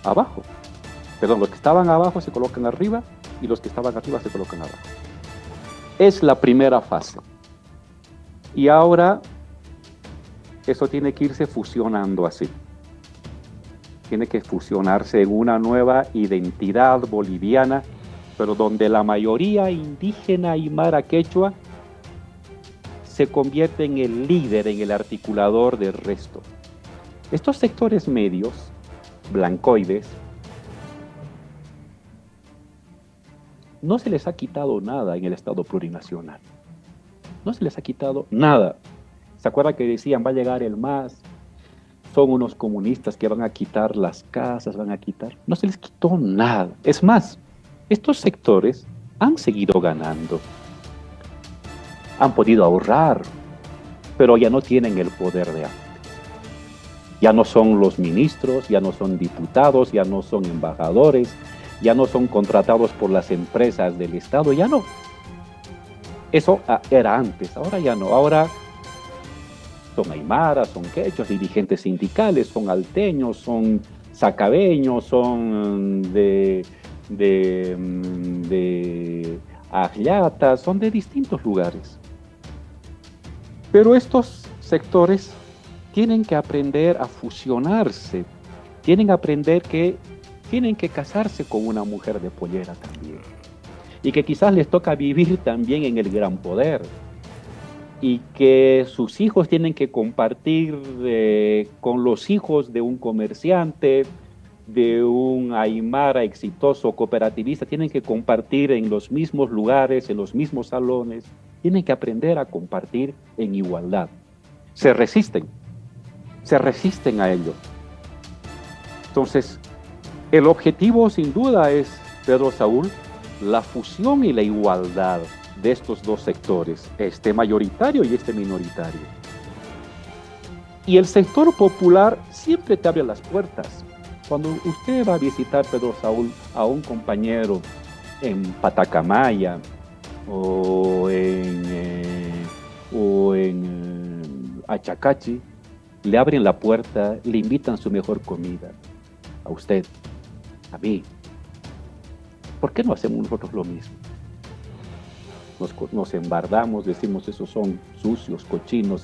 abajo. Perdón, los que estaban abajo se colocan arriba y los que estaban arriba se colocan abajo. Es la primera fase. Y ahora eso tiene que irse fusionando así. Tiene que fusionarse en una nueva identidad boliviana, pero donde la mayoría indígena aymara quechua se convierte en el líder, en el articulador del resto. Estos sectores medios, blancoides, no se les ha quitado nada en el Estado plurinacional. No se les ha quitado nada. ¿Se acuerdan que decían, va a llegar el MAS? Son unos comunistas que van a quitar las casas, van a quitar. No se les quitó nada. Es más, estos sectores han seguido ganando. Han podido ahorrar, pero ya no tienen el poder de antes. Ya no son los ministros, ya no son diputados, ya no son embajadores, ya no son contratados por las empresas del Estado, ya no. Eso era antes, ahora ya no. Ahora son aymaras, son quechuas, dirigentes sindicales, son alteños, son sacabeños, son de Ajyatas, son de distintos lugares. Pero estos sectores tienen que aprender a fusionarse, tienen que aprender que tienen que casarse con una mujer de pollera también. Y que quizás les toca vivir también en el gran poder. Y que sus hijos tienen que compartir con los hijos de un comerciante, de un aymara exitoso cooperativista, tienen que compartir en los mismos lugares, en los mismos salones, tienen que aprender a compartir en igualdad. Se resisten a ello. Entonces, el objetivo sin duda es, Pedro Saúl, la fusión y la igualdad de estos dos sectores, este mayoritario y este minoritario. Y el sector popular siempre te abre las puertas. Cuando usted va a visitar, Pedro Saúl, a un compañero en Patacamaya o en Achacachi, le abren la puerta, le invitan su mejor comida. A usted, a mí. ¿Por qué no hacemos nosotros lo mismo? Nos embardamos, decimos esos son sucios, cochinos,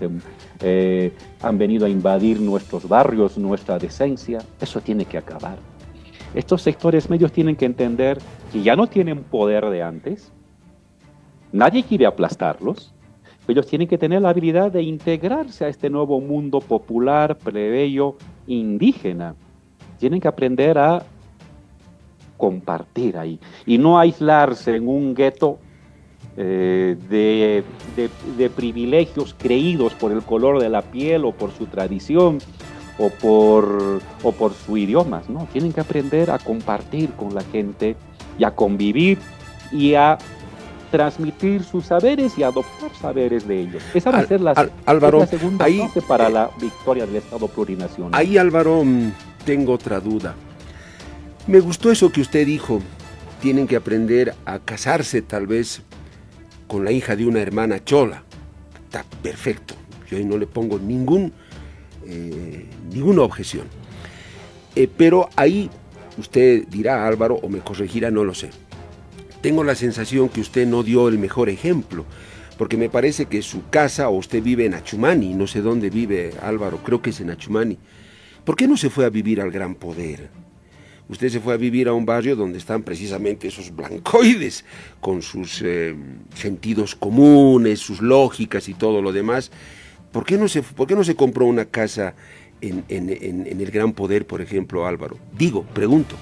han venido a invadir nuestros barrios, nuestra decencia. Eso tiene que acabar. Estos sectores medios tienen que entender que ya no tienen poder de antes. Nadie quiere aplastarlos. Ellos tienen que tener la habilidad de integrarse a este nuevo mundo popular, plebeyo, indígena. Tienen que aprender a compartir ahí y no aislarse en un gueto de privilegios creídos por el color de la piel o por su tradición o por su idioma, ¿no? Tienen que aprender a compartir con la gente y a convivir y a transmitir sus saberes y adoptar saberes de ellos. Esa va a ser Álvaro, la segunda fase para la victoria del Estado plurinacional. Ahí, Álvaro, tengo otra duda. Me gustó eso que usted dijo, tienen que aprender a casarse tal vez con la hija de una hermana chola. Está perfecto, yo ahí no le pongo ninguna objeción. Pero ahí usted dirá, Álvaro, o me corregirá, no lo sé. Tengo la sensación que usted no dio el mejor ejemplo, porque me parece que su casa, o usted vive en Achumani, no sé dónde vive Álvaro, creo que es en Achumani. ¿Por qué no se fue a vivir al Gran Poder? Usted se fue a vivir a un barrio donde están precisamente esos blancoides, con sus sentidos comunes, sus lógicas y todo lo demás. ¿Por qué no se compró una casa en el Gran Poder, por ejemplo, Álvaro? Pregunto.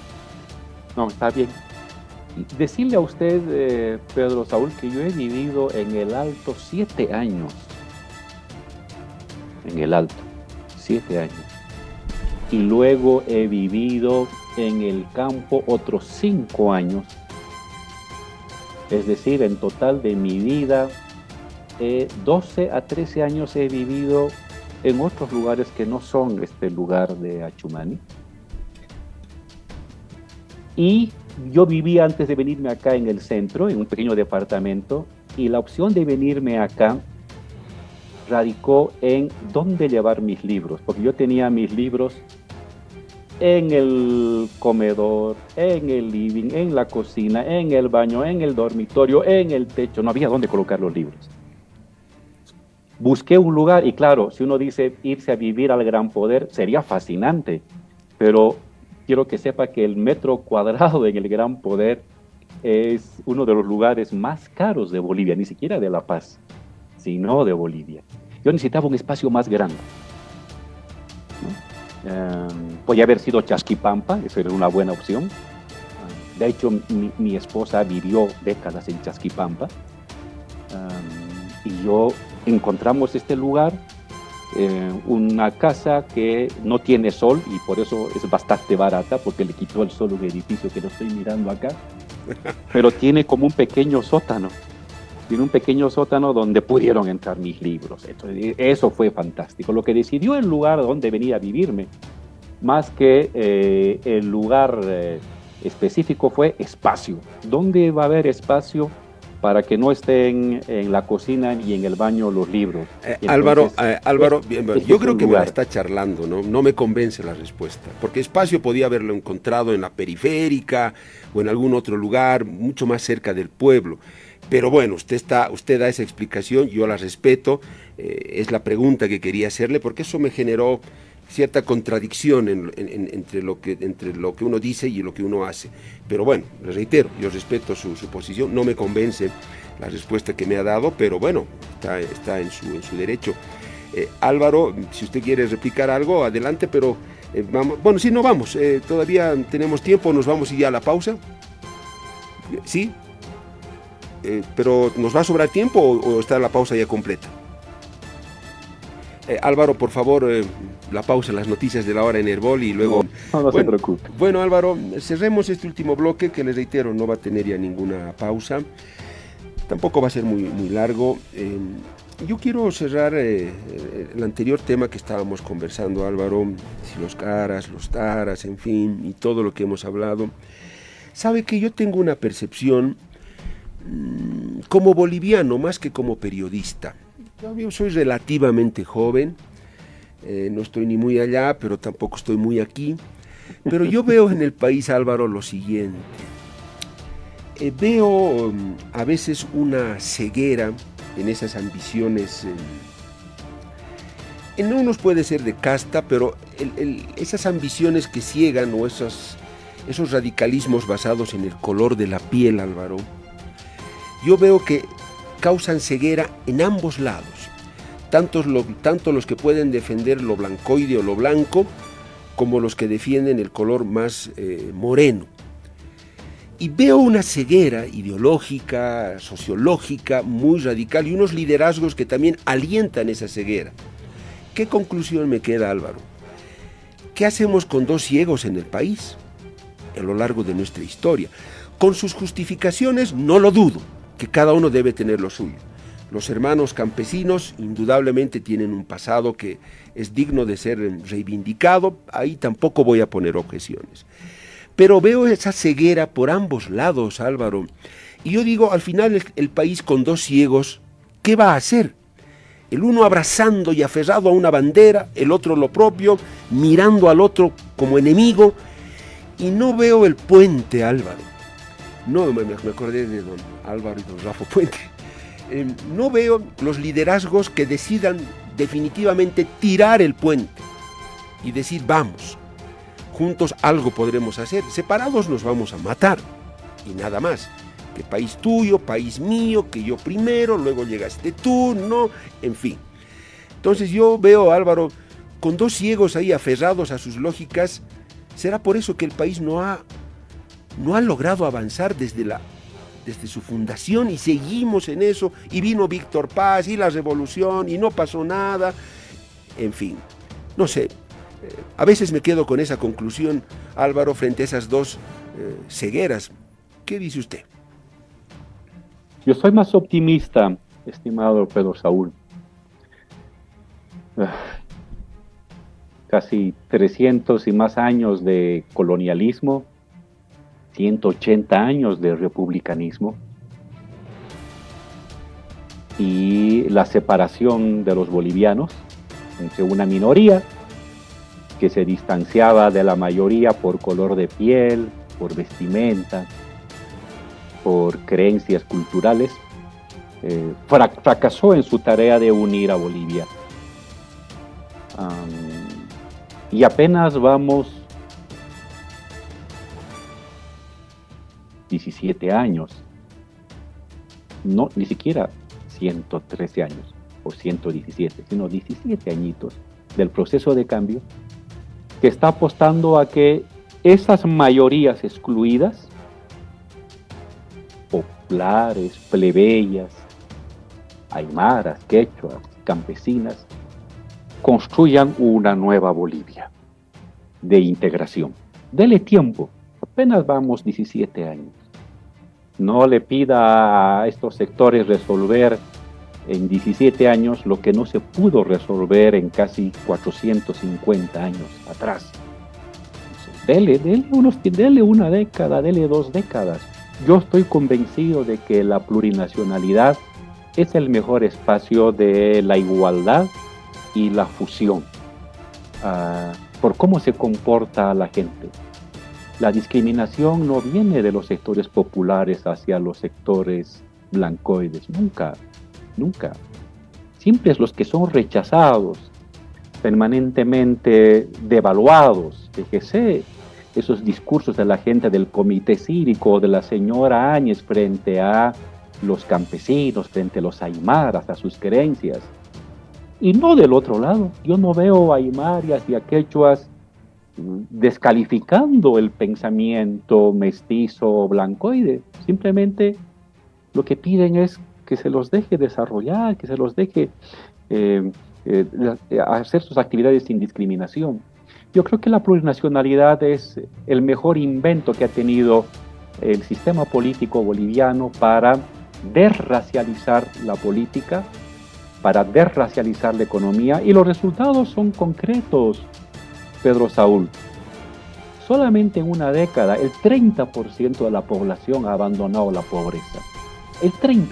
No, está bien. Decirle a usted, Pedro Saúl, que yo he vivido en el Alto 7 años. En el Alto, 7 años. Y luego he vivido en el campo otros 5 años. Es decir, en total de mi vida, 12 a 13 años he vivido en otros lugares que no son este lugar de Achumani. Y yo vivía antes de venirme acá en el centro, en un pequeño departamento, y la opción de venirme acá radicó en dónde llevar mis libros, porque yo tenía mis libros en el comedor, en el living, en la cocina, en el baño, en el dormitorio, en el techo. No había dónde colocar los libros. Busqué un lugar y claro, si uno dice irse a vivir al Gran Poder, sería fascinante, pero quiero que sepa que el metro cuadrado en el Gran Poder es uno de los lugares más caros de Bolivia, ni siquiera de La Paz, sino de Bolivia. Yo necesitaba un espacio más grande, ¿no? Podía haber sido Chasquipampa, eso era una buena opción. De hecho, mi esposa vivió décadas en Chasquipampa. Y yo encontramos este lugar, una casa que no tiene sol y por eso es bastante barata, porque le quitó el sol a un edificio que lo estoy mirando acá, pero tiene como un pequeño sótano. Tiene un pequeño sótano donde pudieron entrar mis libros. Entonces, eso fue fantástico. Lo que decidió el lugar donde venía a vivirme, más que el lugar específico, fue espacio. ¿Dónde va a haber espacio para que no estén en la cocina y en el baño los libros? Álvaro, yo creo que me la está charlando, ¿no? No me convence la respuesta, porque espacio podía haberlo encontrado en la periférica o en algún otro lugar mucho más cerca del pueblo. Pero bueno, usted da esa explicación, yo la respeto, es la pregunta que quería hacerle, porque eso me generó cierta contradicción entre lo que uno dice y lo que uno hace. Pero bueno, le reitero, yo respeto su posición, no me convence la respuesta que me ha dado, pero bueno, está en su derecho. Álvaro, si usted quiere replicar algo, adelante, pero vamos, bueno, sí, no vamos, todavía tenemos tiempo, nos vamos y ya a la pausa. ¿Sí? Pero ¿nos va a sobrar tiempo o está la pausa ya completa? Álvaro, por favor, la pausa, las noticias de la hora en Herbol y luego... No se preocupe. Bueno, Álvaro, cerremos este último bloque que les reitero, no va a tener ya ninguna pausa. Tampoco va a ser muy largo. Yo quiero cerrar el anterior tema que estábamos conversando, Álvaro, si los caras, los taras, en fin, y todo lo que hemos hablado. Sabe que yo tengo una percepción como boliviano más que como periodista. Yo soy relativamente joven, no estoy ni muy allá, pero tampoco estoy muy aquí. Pero yo veo en el país, Álvaro, lo siguiente. Veo a veces una ceguera en esas ambiciones. En unos puede ser de casta, pero esas ambiciones que ciegan o esos radicalismos basados en el color de la piel, Álvaro, yo veo que causan ceguera en ambos lados, tanto los que pueden defender lo blancoide o lo blanco, como los que defienden el color más moreno. Y veo una ceguera ideológica, sociológica, muy radical, y unos liderazgos que también alientan esa ceguera. ¿Qué conclusión me queda, Álvaro? ¿Qué hacemos con dos ciegos en el país a lo largo de nuestra historia? Con sus justificaciones, no lo dudo, que cada uno debe tener lo suyo. Los hermanos campesinos indudablemente tienen un pasado que es digno de ser reivindicado, ahí tampoco voy a poner objeciones. Pero veo esa ceguera por ambos lados, Álvaro. Y yo digo, al final el país con dos ciegos, ¿qué va a hacer? El uno abrazando y aferrado a una bandera, el otro lo propio, mirando al otro como enemigo. Y no veo el puente, Álvaro. No, me acordé de don Álvaro y don Rafa Puente. No veo los liderazgos que decidan definitivamente tirar el puente y decir, vamos, juntos algo podremos hacer. Separados nos vamos a matar y nada más. Que país tuyo, país mío, que yo primero, luego llegaste tú, no, en fin. Entonces yo veo, Álvaro, con dos ciegos ahí aferrados a sus lógicas. ¿Será por eso que el país no ha logrado avanzar desde su fundación y seguimos en eso? Y vino Víctor Paz y la revolución y no pasó nada. En fin, no sé. A veces me quedo con esa conclusión, Álvaro, frente a esas dos cegueras. ¿Qué dice usted? Yo soy más optimista, estimado Pedro Saúl. Casi 300 y más años de colonialismo, 180 años de republicanismo y la separación de los bolivianos entre una minoría que se distanciaba de la mayoría por color de piel, por vestimenta, por creencias culturales, fracasó en su tarea de unir a Bolivia. Y apenas vamos 17 años, no, ni siquiera 113 años o 117, sino 17 añitos del proceso de cambio que está apostando a que esas mayorías excluidas, populares, plebeyas, aymaras, quechuas, campesinas, construyan una nueva Bolivia de integración. Dele tiempo, apenas vamos 17 años. No le pida a estos sectores resolver en 17 años lo que no se pudo resolver en casi 450 años atrás. Dele una década, dele 2 décadas. Yo estoy convencido de que la plurinacionalidad es el mejor espacio de la igualdad y la fusión, por cómo se comporta la gente. La discriminación no viene de los sectores populares hacia los sectores blancoides, nunca. Siempre es los que son rechazados, permanentemente devaluados. Fíjese esos discursos de la gente del comité cívico, de la señora Áñez frente a los campesinos, frente a los aymaras, a sus creencias. Y no del otro lado. Yo no veo a aymarias y a quechuas descalificando el pensamiento mestizo blancoide. Simplemente lo que piden es que se los deje desarrollar, que se los deje hacer sus actividades sin discriminación. Yo creo que la plurinacionalidad es el mejor invento que ha tenido el sistema político boliviano para desracializar la política, para desracializar la economía, y los resultados son concretos, Pedro Saúl. Solamente en una década, el 30% de la población ha abandonado la pobreza. El 30%.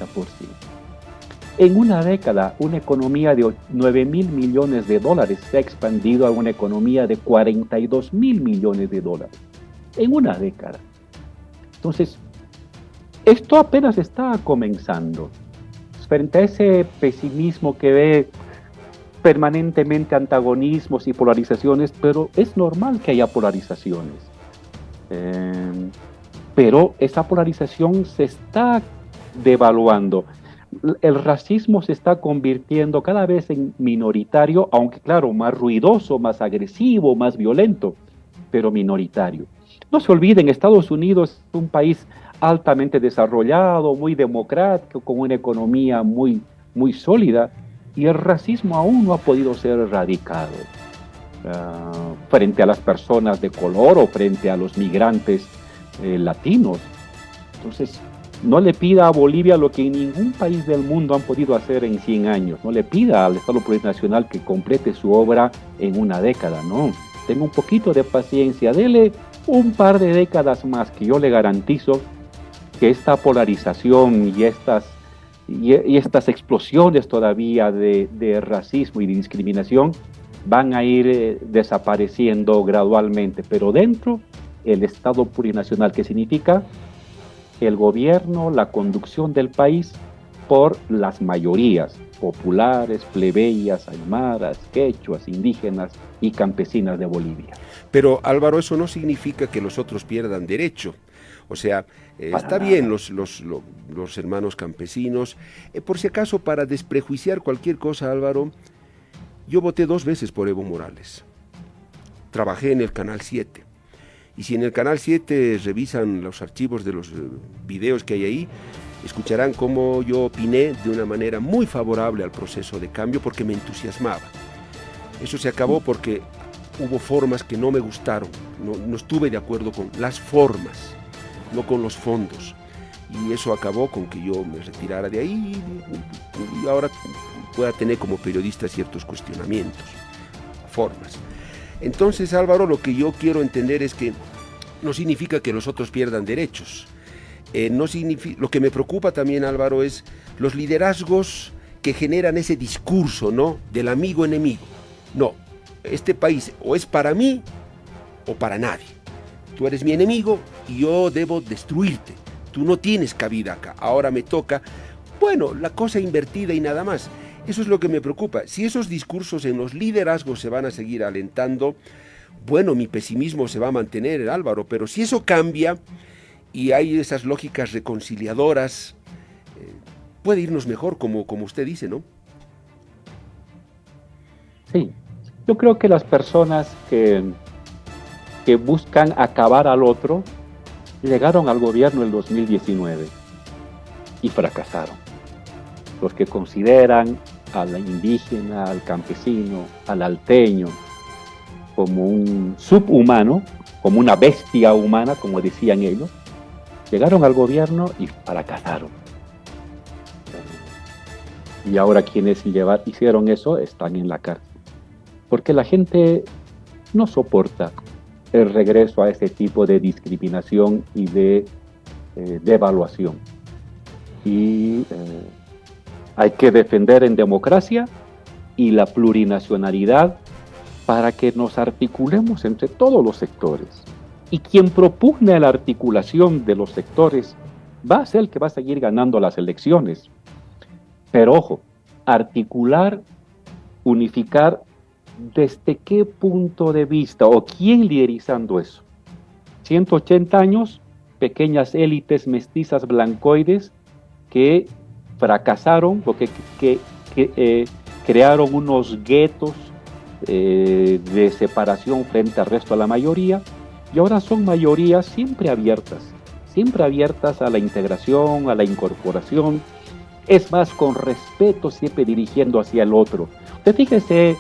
En una década, una economía de 9.000 millones de dólares se ha expandido a una economía de 42.000 millones de dólares. En una década. Entonces, esto apenas está comenzando. Frente a ese pesimismo que ve permanentemente antagonismos y polarizaciones, pero es normal que haya polarizaciones. Pero esa polarización se está devaluando. El racismo se está convirtiendo cada vez en minoritario, aunque claro, más ruidoso, más agresivo, más violento, pero minoritario. No se olviden, Estados Unidos es un país altamente desarrollado, muy democrático, con una economía muy sólida, y el racismo aún no ha podido ser erradicado frente a las personas de color o frente a los migrantes latinos. Entonces, no le pida a Bolivia lo que en ningún país del mundo han podido hacer en 100 años. No le pida al Estado plurinacional que complete su obra en una década, no. Tenga un poquito de paciencia, dele un par de décadas más, que yo le garantizo que esta polarización y estas explosiones todavía de racismo y de discriminación van a ir desapareciendo gradualmente, pero dentro el Estado plurinacional, que significa el gobierno, la conducción del país por las mayorías populares, plebeyas, aymaras, quechuas, indígenas y campesinas de Bolivia. Pero Álvaro, eso no significa que los otros pierdan derecho. O sea, está nada. bien los hermanos campesinos. Por si acaso, para desprejuiciar cualquier cosa, Álvaro, yo voté 2 veces por Evo Morales. Trabajé en el Canal 7. Y si en el Canal 7 revisan los archivos de los videos que hay ahí, escucharán cómo yo opiné de una manera muy favorable al proceso de cambio porque me entusiasmaba. Eso se acabó porque hubo formas que no me gustaron. No estuve de acuerdo con las formas, no con los fondos. Y eso acabó con que yo me retirara de ahí y ahora pueda tener como periodista ciertos cuestionamientos, formas. Entonces, Álvaro, lo que yo quiero entender es que no significa que los otros pierdan derechos. No significa, lo que me preocupa también, Álvaro, es los liderazgos que generan ese discurso, ¿no?, del amigo enemigo. No, este país o es para mí o para nadie. Tú eres mi enemigo y yo debo destruirte. Tú no tienes cabida acá. Ahora me toca, bueno, la cosa invertida y nada más. Eso es lo que me preocupa. Si esos discursos en los liderazgos se van a seguir alentando, bueno, mi pesimismo se va a mantener, Álvaro, pero si eso cambia y hay esas lógicas reconciliadoras, puede irnos mejor, como usted dice, ¿no? Sí, yo creo que las personas que buscan acabar al otro llegaron al gobierno el 2019 y fracasaron. Los que consideran al indígena, al campesino, al alteño como un subhumano, como una bestia humana, como decían ellos, llegaron al gobierno y fracasaron. Y ahora quienes hicieron eso están en la cárcel. Porque la gente no soporta el regreso a ese tipo de discriminación y de devaluación. Y hay que defender en democracia y la plurinacionalidad para que nos articulemos entre todos los sectores. Y quien propugne la articulación de los sectores va a ser el que va a seguir ganando las elecciones. Pero ojo, articular, unificar, ¿desde qué punto de vista o quién liderizando eso? 180 años, pequeñas élites mestizas blancoides que fracasaron porque crearon unos guetos de separación frente al resto de la mayoría, y ahora son mayorías siempre abiertas a la integración, a la incorporación, es más, con respeto, siempre dirigiendo hacia el otro. Usted fíjese,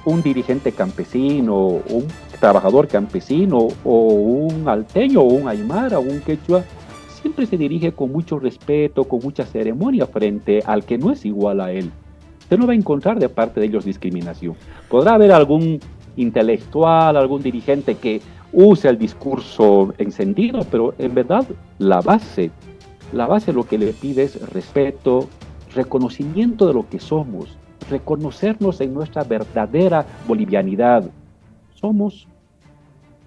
un dirigente campesino, un trabajador campesino, o un alteño, o un aymara, o un quechua, siempre se dirige con mucho respeto, con mucha ceremonia frente al que no es igual a él. Usted no va a encontrar de parte de ellos discriminación. Podrá haber algún intelectual, algún dirigente que use el discurso encendido, pero en verdad la base lo que le pide es respeto, reconocimiento de lo que somos, reconocernos en nuestra verdadera bolivianidad. Somos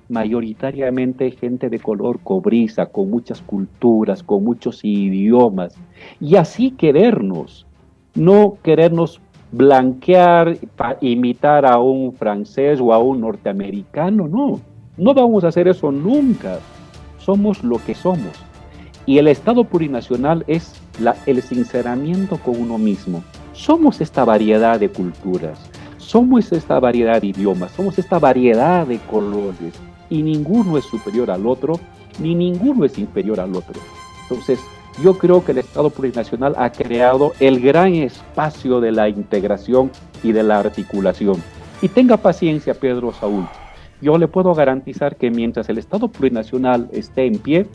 mayoritariamente gente de color cobriza, con muchas culturas, con muchos idiomas, y así querernos, no querernos blanquear para imitar a un francés o a un norteamericano, no vamos a hacer eso nunca. Somos lo que somos. Y el Estado plurinacional es el sinceramiento con uno mismo. Somos esta variedad de culturas, somos esta variedad de idiomas, somos esta variedad de colores, y ninguno es superior al otro, ni ninguno es inferior al otro. Entonces, yo creo que el Estado plurinacional ha creado el gran espacio de la integración y de la articulación. Y tenga paciencia, Pedro Saúl. Yo le puedo garantizar que mientras el Estado plurinacional esté en pie,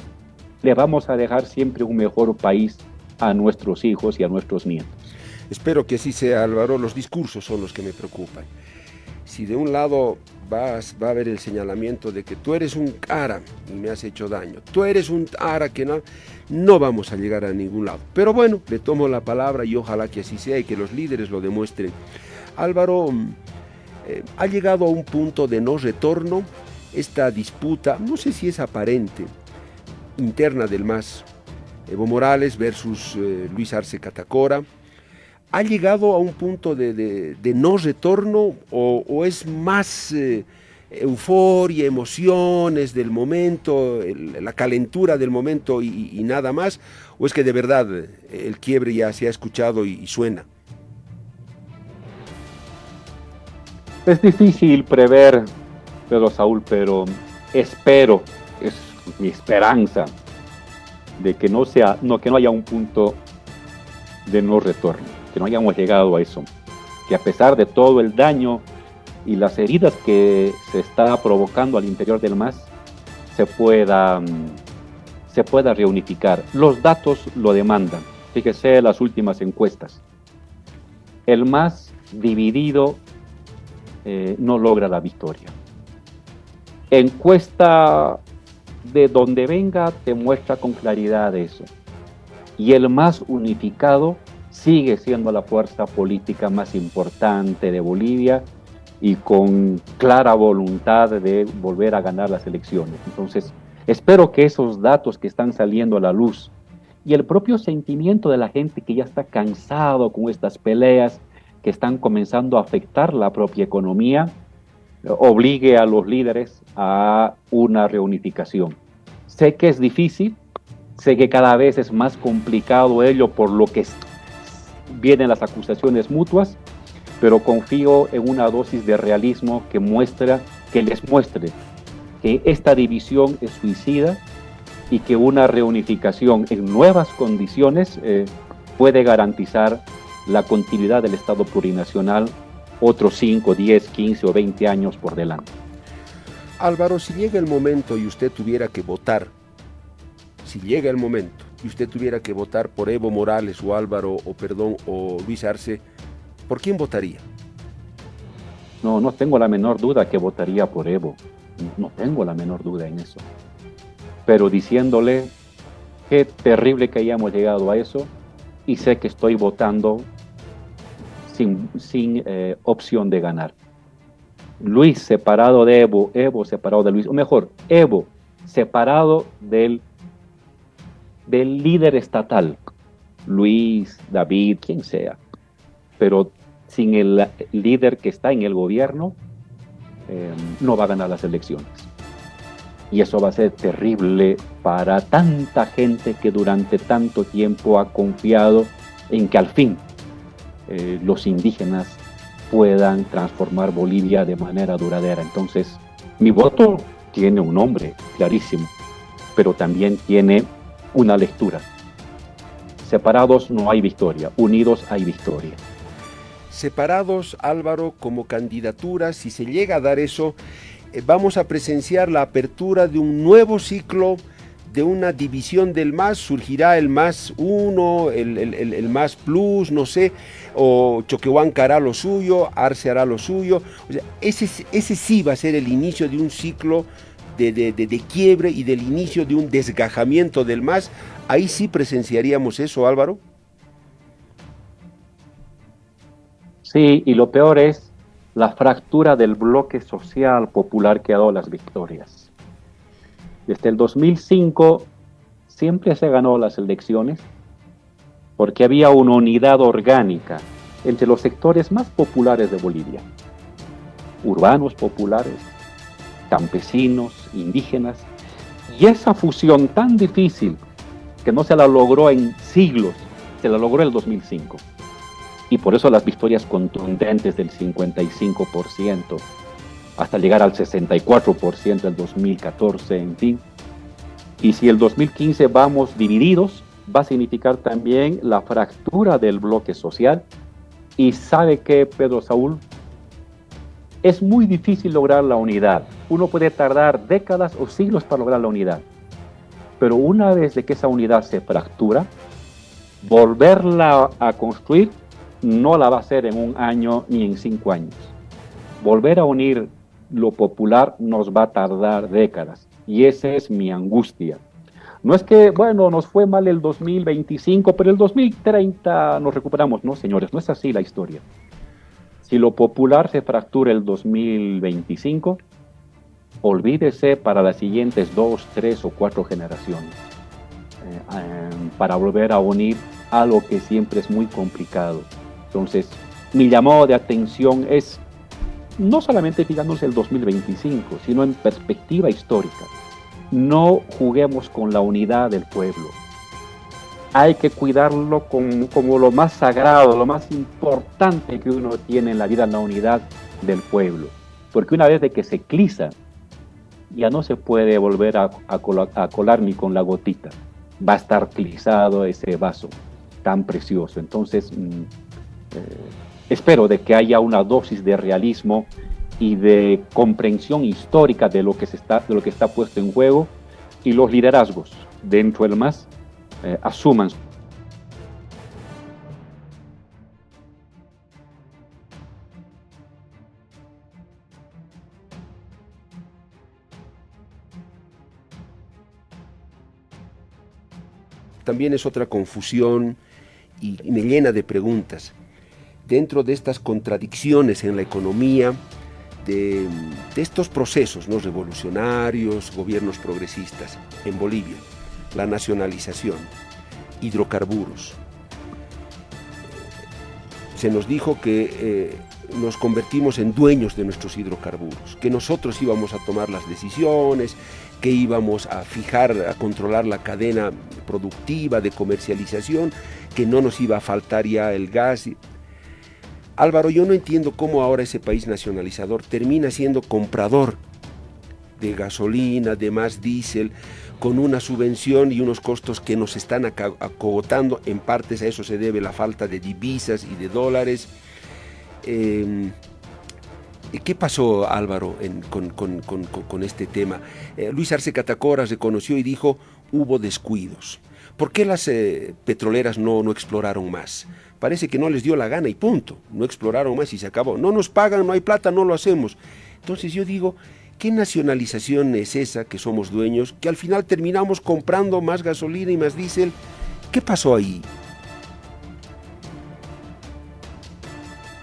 le vamos a dejar siempre un mejor país a nuestros hijos y a nuestros nietos. Espero que así sea, Álvaro. Los discursos son los que me preocupan. Si de un lado va a haber el señalamiento de que tú eres un cara y me has hecho daño, tú eres un cara que no vamos a llegar a ningún lado. Pero bueno, le tomo la palabra y ojalá que así sea y que los líderes lo demuestren. Álvaro, ha llegado a un punto de no retorno esta disputa, no sé si es aparente, interna del MAS, Evo Morales versus Luis Arce Catacora. ¿Ha llegado a un punto de no retorno o es más euforia, emociones del momento, la calentura del momento y nada más? ¿O es que de verdad el quiebre ya se ha escuchado y suena? Es difícil prever, Pedro Saúl, pero espero, es mi esperanza, de que que no haya un punto de no retorno, que no hayamos llegado a eso, que a pesar de todo el daño y las heridas que se está provocando al interior del MAS, se pueda reunificar. Los datos lo demandan. Fíjese las últimas encuestas. El MAS dividido no logra la victoria. Encuesta de donde venga te muestra con claridad eso. Y el MAS unificado sigue siendo la fuerza política más importante de Bolivia y con clara voluntad de volver a ganar las elecciones. Entonces, espero que esos datos que están saliendo a la luz y el propio sentimiento de la gente que ya está cansado con estas peleas que están comenzando a afectar la propia economía, obligue a los líderes a una reunificación. Sé que es difícil, sé que cada vez es más complicado ello por lo que vienen las acusaciones mutuas, pero confío en una dosis de realismo que les muestre que esta división es suicida y que una reunificación en nuevas condiciones puede garantizar la continuidad del Estado plurinacional otros 5, 10, 15 o 20 años por delante. Álvaro, si llega el momento y usted tuviera que votar, por Evo Morales o Luis Arce, ¿por quién votaría? No tengo la menor duda que votaría por Evo. No tengo la menor duda en eso. Pero diciéndole qué terrible que hayamos llegado a eso y sé que estoy votando sin opción de ganar. Luis separado de Evo, Evo separado de Luis, o mejor, Evo separado del líder estatal, Luis, David, quien sea, pero sin el líder que está en el gobierno, no va a ganar las elecciones. Y eso va a ser terrible para tanta gente que durante tanto tiempo ha confiado en que al fin los indígenas puedan transformar Bolivia de manera duradera. Entonces, mi voto tiene un nombre clarísimo, pero también tiene una lectura. Separados no hay victoria, unidos hay victoria. Separados, Álvaro, como candidatura, si se llega a dar eso, vamos a presenciar la apertura de un nuevo ciclo, de una división del MAS, surgirá el MAS 1, el MAS Plus, no sé, o Choquehuanca hará lo suyo, Arce hará lo suyo. O sea, ese sí va a ser el inicio de un ciclo de quiebre y del inicio de un desgajamiento del MAS. Ahí sí presenciaríamos eso, Álvaro. Sí, y lo peor es la fractura del bloque social popular que ha dado las victorias. Desde el 2005 siempre se ganó las elecciones porque había una unidad orgánica entre los sectores más populares de Bolivia. Urbanos populares, campesinos, indígenas. Y esa fusión tan difícil que no se la logró en siglos, se la logró en el 2005. Y por eso las victorias contundentes del 55%, hasta llegar al 64% del 2014, en fin. Y si el 2015 vamos divididos, va a significar también la fractura del bloque social. Y sabe que, Pedro Saúl, es muy difícil lograr la unidad. Uno puede tardar décadas o siglos para lograr la unidad. Pero una vez de que esa unidad se fractura, volverla a construir no la va a hacer en un año ni en 5 años. Volver a unir lo popular nos va a tardar décadas. Y esa es mi angustia. No es que, bueno, nos fue mal el 2025, pero el 2030 nos recuperamos. No, señores, no es así la historia. Si lo popular se fractura el 2025, olvídese para las siguientes 2, 3 o 4 generaciones. Para volver a unir algo que siempre es muy complicado. Entonces, mi llamado de atención es no solamente fijándose el 2025, sino en perspectiva histórica. No juguemos con la unidad del pueblo. Hay que cuidarlo como lo más sagrado, lo más importante que uno tiene en la vida, la unidad del pueblo. Porque una vez de que se clisa, ya no se puede volver a colar ni con la gotita. Va a estar clisado ese vaso tan precioso. Entonces, espero de que haya una dosis de realismo y de comprensión histórica de lo que está puesto en juego, y los liderazgos dentro del MAS asuman. También es otra confusión y me llena de preguntas. Dentro de estas contradicciones en la economía, de estos procesos, ¿no?, revolucionarios, gobiernos progresistas en Bolivia, la nacionalización, hidrocarburos. Se nos dijo que nos convertimos en dueños de nuestros hidrocarburos, que nosotros íbamos a tomar las decisiones, que íbamos a fijar, a controlar la cadena productiva de comercialización, que no nos iba a faltar ya el gas. Álvaro, yo no entiendo cómo ahora ese país nacionalizador termina siendo comprador de gasolina, de más diésel, con una subvención y unos costos que nos están acogotando. En partes a eso se debe la falta de divisas y de dólares. ¿Qué pasó, Álvaro, con este tema? Luis Arce Catacora reconoció y dijo, hubo descuidos. ¿Por qué las petroleras no exploraron más? Parece que no les dio la gana y punto. No exploraron más y se acabó. No nos pagan, no hay plata, no lo hacemos. Entonces yo digo, ¿qué nacionalización es esa que somos dueños, que al final terminamos comprando más gasolina y más diésel? ¿Qué pasó ahí?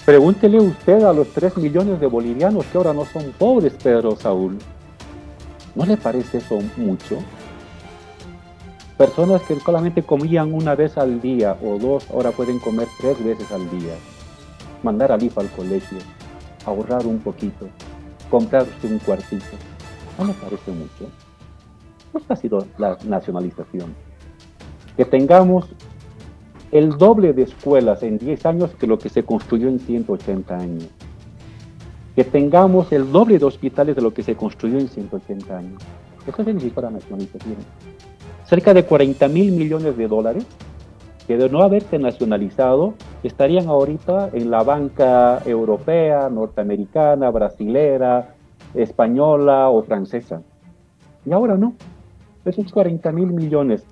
Pregúntele usted a los 3 millones de bolivianos que ahora no son pobres, Pedro Saúl. ¿No le parece eso mucho? Personas que solamente comían una vez al día o 2, ahora pueden comer 3 veces al día. Mandar al hijo al colegio, ahorrar un poquito, comprarse un cuartito. ¿No le parece mucho? Esta ha sido la nacionalización. Que tengamos el doble de escuelas en 10 años que lo que se construyó en 180 años. Que tengamos el doble de hospitales de lo que se construyó en 180 años. Eso significa la nacionalización. Cerca de 40.000 millones de dólares que de no haberse nacionalizado estarían ahorita en la banca europea, norteamericana, brasilera, española o francesa. Y ahora no. Esos 40.000 millones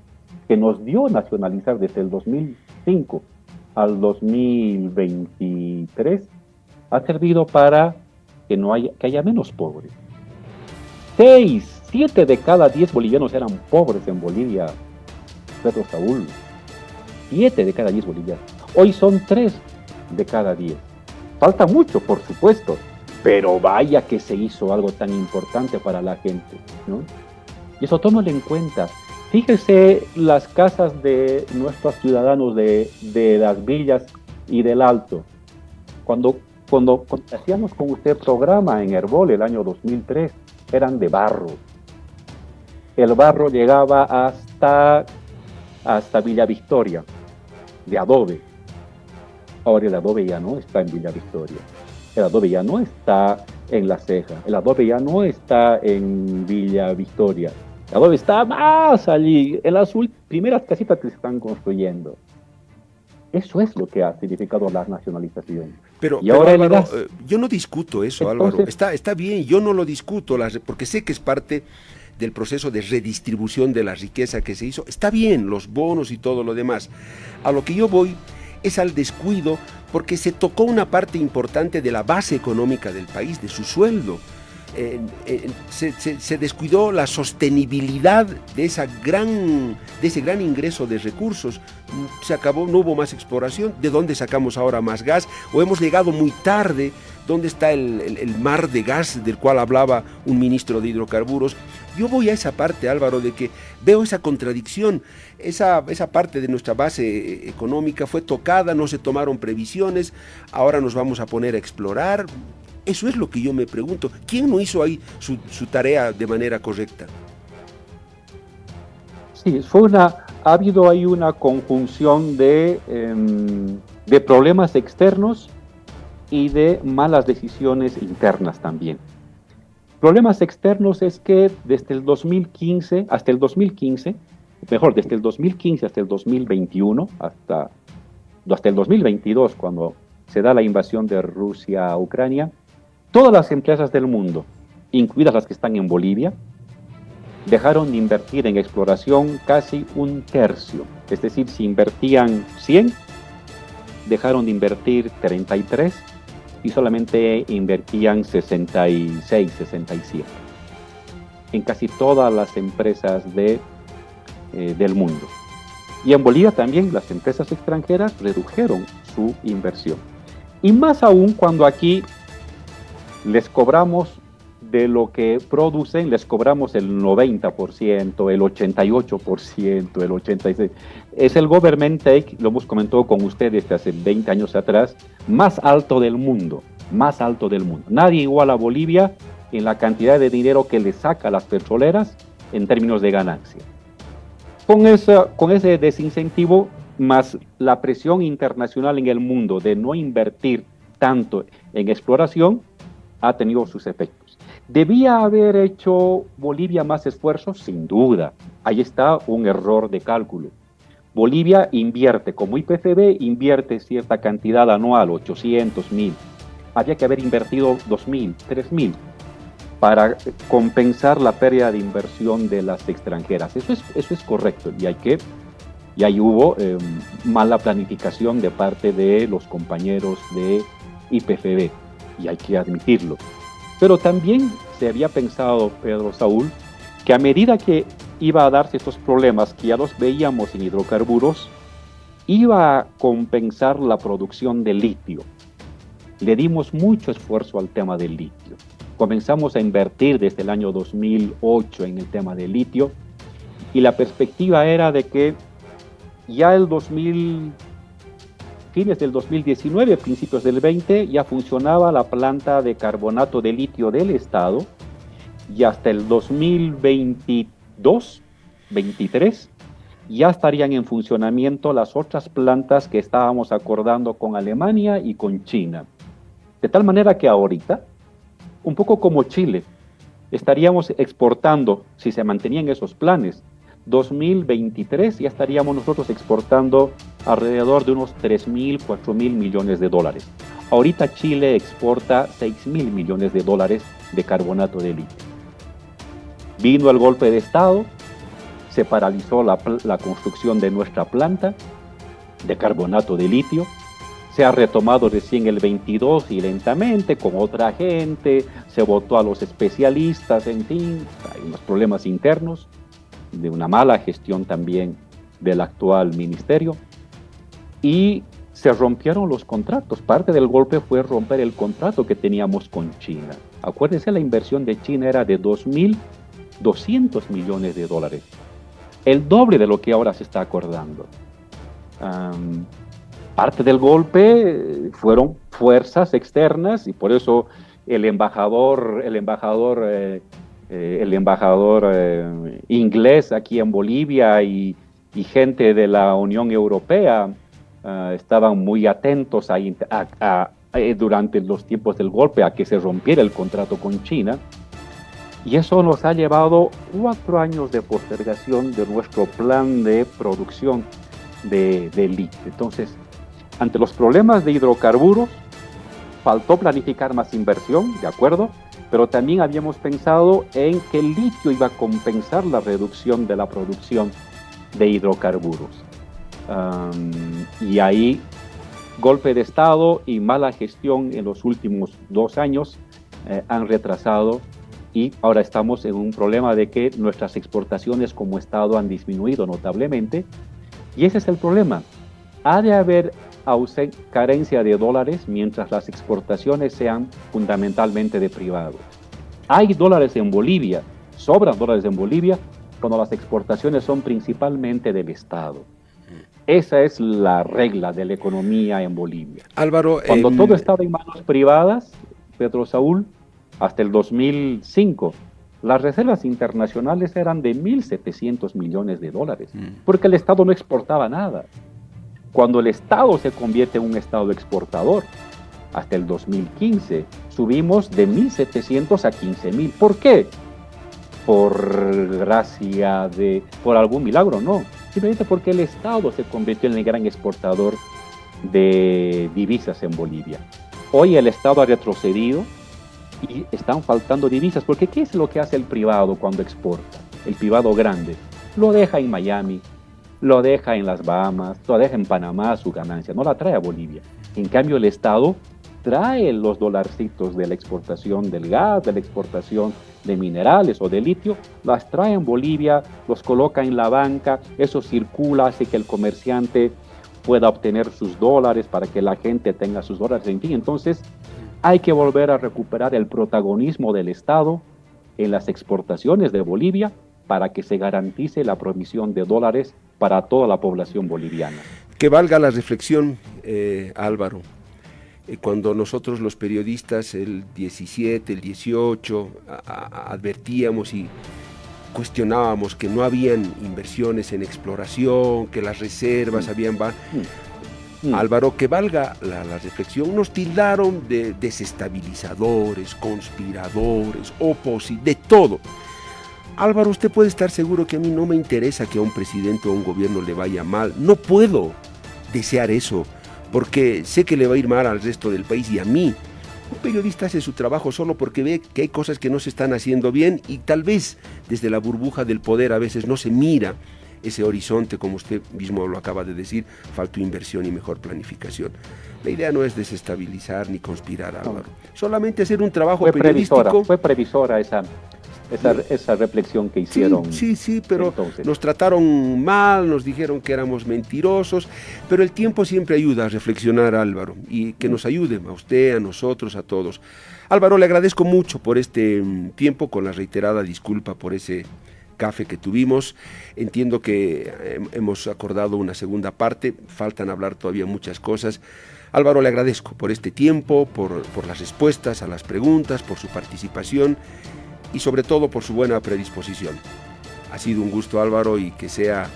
que nos dio nacionalizar desde el 2005 al 2023 ha servido para que haya menos pobres. 7 de cada 10 bolivianos eran pobres en Bolivia, Pedro Saúl. 7 de cada 10 bolivianos. Hoy son 3 de cada 10. Falta mucho, por supuesto, pero vaya que se hizo algo tan importante para la gente, ¿no? Y eso tómalo en cuenta. Fíjese las casas de nuestros ciudadanos de las villas y del Alto. Cuando hacíamos con usted programa en Herbol el año 2003, eran de barro. El barro llegaba hasta Villa Victoria, de adobe. Ahora el adobe ya no está en Villa Victoria. El adobe ya no está en La Ceja. El adobe ya no está en Villa Victoria. El adobe está más allí, en las primeras casitas que se están construyendo. Eso es lo que ha significado la nacionalización. Pero ahora Álvaro, yo no discuto eso, entonces, Álvaro. Está bien, yo no lo discuto, porque sé que es parte del proceso de redistribución de la riqueza que se hizo. Está bien, los bonos y todo lo demás. A lo que yo voy es al descuido, porque se tocó una parte importante de la base económica del país, de su sueldo. se descuidó la sostenibilidad de ese gran ingreso de recursos. Se acabó, no hubo más exploración. ¿De dónde sacamos ahora más gas? ¿O hemos llegado muy tarde? ¿Dónde está el mar de gas del cual hablaba un ministro de hidrocarburos? Yo voy a esa parte, Álvaro, de que veo esa contradicción. Esa parte de nuestra base económica fue tocada, no se tomaron previsiones, ahora nos vamos a poner a explorar. Eso es lo que yo me pregunto. ¿Quién no hizo ahí su tarea de manera correcta? Sí, ha habido ahí una conjunción de problemas externos y de malas decisiones internas también. Problemas externos es que desde el 2015 hasta el 2021, hasta el 2022, cuando se da la invasión de Rusia a Ucrania, todas las empresas del mundo, incluidas las que están en Bolivia, dejaron de invertir en exploración casi un tercio. Es decir, si invertían 100, dejaron de invertir 33 y solamente invertían 66, 67. En casi todas las empresas del mundo. Y en Bolivia también las empresas extranjeras redujeron su inversión. Y más aún cuando aquí les cobramos de lo que producen, les cobramos el 90%, el 88%, el 86%. Es el government take, lo hemos comentado con ustedes hace 20 años atrás, más alto del mundo, más alto del mundo. Nadie iguala a Bolivia en la cantidad de dinero que le saca a las petroleras en términos de ganancia. Con ese desincentivo, más la presión internacional en el mundo de no invertir tanto en exploración, ha tenido sus efectos. ¿Debía haber hecho Bolivia más esfuerzos? Sin duda. Ahí está un error de cálculo. Bolivia invierte, como IPFB, invierte cierta cantidad anual, 800.000. Había que haber invertido 2.000, 3.000 para compensar la pérdida de inversión de las extranjeras. Eso es correcto y ahí hubo mala planificación de parte de los compañeros de IPFB. Y hay que admitirlo. Pero también se había pensado, Pedro Saúl, que a medida que iba a darse estos problemas, que ya los veíamos en hidrocarburos, iba a compensar la producción de litio. Le dimos mucho esfuerzo al tema del litio. Comenzamos a invertir desde el año 2008 en el tema del litio y la perspectiva era de que ya fines del 2019, principios del 20, ya funcionaba la planta de carbonato de litio del Estado y hasta el 2022, 23, ya estarían en funcionamiento las otras plantas que estábamos acordando con Alemania y con China. De tal manera que ahorita, un poco como Chile, estaríamos exportando, si se mantenían esos planes, 2023 ya estaríamos nosotros exportando alrededor de unos 3.000, 4.000 millones de dólares. Ahorita Chile exporta 6.000 millones de dólares de carbonato de litio. Vino el golpe de Estado, se paralizó la construcción de nuestra planta de carbonato de litio, se ha retomado recién el 22 y lentamente con otra gente, se votó a los especialistas, en fin, hay unos problemas internos, de una mala gestión también del actual ministerio, y se rompieron los contratos. Parte del golpe fue romper el contrato que teníamos con China. Acuérdense, la inversión de China era de 2.200 millones de dólares, el doble de lo que ahora se está acordando. Parte del golpe fueron fuerzas externas y por eso el embajador inglés aquí en Bolivia y gente de la Unión Europea estaban muy atentos durante los tiempos del golpe a que se rompiera el contrato con China. Y eso nos ha llevado 4 años de postergación de nuestro plan de producción de litio. Entonces, ante los problemas de hidrocarburos, faltó planificar más inversión, ¿de acuerdo? Pero también habíamos pensado en que el litio iba a compensar la reducción de la producción de hidrocarburos. Y ahí, golpe de Estado y mala gestión en los últimos 2 años han retrasado y ahora estamos en un problema de que nuestras exportaciones como Estado han disminuido notablemente, y ese es el problema. Ha de haber carencia de dólares mientras las exportaciones sean fundamentalmente de privados. Hay dólares en Bolivia, sobran dólares en Bolivia, cuando las exportaciones son principalmente del Estado. Esa es la regla de la economía en Bolivia. Álvaro, cuando todo estaba en manos privadas, Pedro Saúl, hasta el 2005, las reservas internacionales eran de 1.700 millones de dólares, porque el Estado no exportaba nada. Cuando el Estado se convierte en un Estado exportador, hasta el 2015, subimos de 1.700 a 15.000. ¿Por qué? Por algún milagro, no. Simplemente porque el Estado se convirtió en el gran exportador de divisas en Bolivia. Hoy el Estado ha retrocedido y están faltando divisas, porque ¿qué es lo que hace el privado cuando exporta? El privado grande lo deja en Miami, lo deja en las Bahamas, lo deja en Panamá su ganancia, no la trae a Bolivia. En cambio el Estado trae los dolarcitos de la exportación del gas, de la exportación de minerales o de litio, las trae en Bolivia, los coloca en la banca, eso circula, hace que el comerciante pueda obtener sus dólares para que la gente tenga sus dólares, en fin. Entonces hay que volver a recuperar el protagonismo del Estado en las exportaciones de Bolivia para que se garantice la provisión de dólares para toda la población boliviana. Que valga la reflexión, Álvaro. Cuando nosotros los periodistas el 17, el 18 advertíamos y cuestionábamos que no habían inversiones en exploración, que las reservas habían... Álvaro, que valga la reflexión, nos tildaron de desestabilizadores, conspiradores, de todo. Álvaro, usted puede estar seguro que a mí no me interesa que a un presidente o a un gobierno le vaya mal. No puedo desear eso, porque sé que le va a ir mal al resto del país y a mí. Un periodista hace su trabajo solo porque ve que hay cosas que no se están haciendo bien y tal vez desde la burbuja del poder a veces no se mira ese horizonte, como usted mismo lo acaba de decir, falta inversión y mejor planificación. La idea no es desestabilizar ni conspirar, Álvaro. Solamente hacer un trabajo periodístico. Fue previsora esa reflexión que hicieron. Sí, pero entonces nos trataron mal, nos dijeron que éramos mentirosos, pero el tiempo siempre ayuda a reflexionar, Álvaro, y que nos ayude a usted, a nosotros, a todos. Álvaro, le agradezco mucho por este tiempo, con la reiterada disculpa por ese café que tuvimos. Entiendo que hemos acordado una segunda parte, faltan hablar todavía muchas cosas. Álvaro, le agradezco por este tiempo, por las respuestas a las preguntas, por su participación y sobre todo por su buena predisposición. Ha sido un gusto, Álvaro, y que sea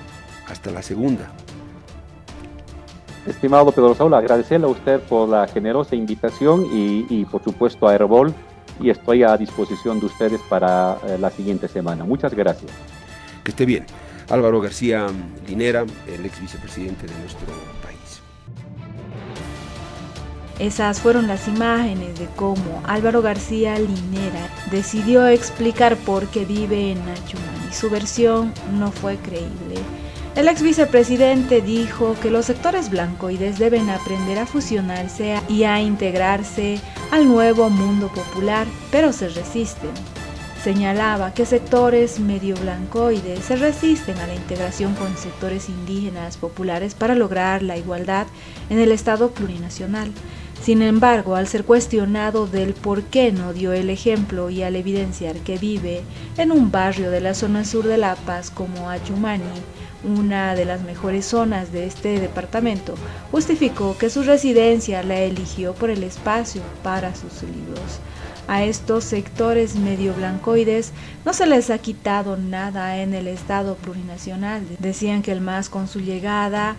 hasta la segunda. Estimado Pedro Saúl, agradecerle a usted por la generosa invitación y por supuesto a Herbol, y estoy a disposición de ustedes para la siguiente semana. Muchas gracias. Que esté bien. Álvaro García Linera, el ex vicepresidente de nuestro país. Esas fueron las imágenes de cómo Álvaro García Linera decidió explicar por qué vive en Achumani. Su versión no fue creíble. El ex vicepresidente dijo que los sectores blancoides deben aprender a fusionarse y a integrarse al nuevo mundo popular, pero se resisten. Señalaba que sectores medio blancoides se resisten a la integración con sectores indígenas populares para lograr la igualdad en el Estado plurinacional. Sin embargo, al ser cuestionado del por qué no dio el ejemplo y al evidenciar que vive en un barrio de la zona sur de La Paz como Achumani, una de las mejores zonas de este departamento, justificó que su residencia la eligió por el espacio para sus libros. A estos sectores medio blancoides no se les ha quitado nada en el Estado plurinacional. Decían que el MAS con su llegada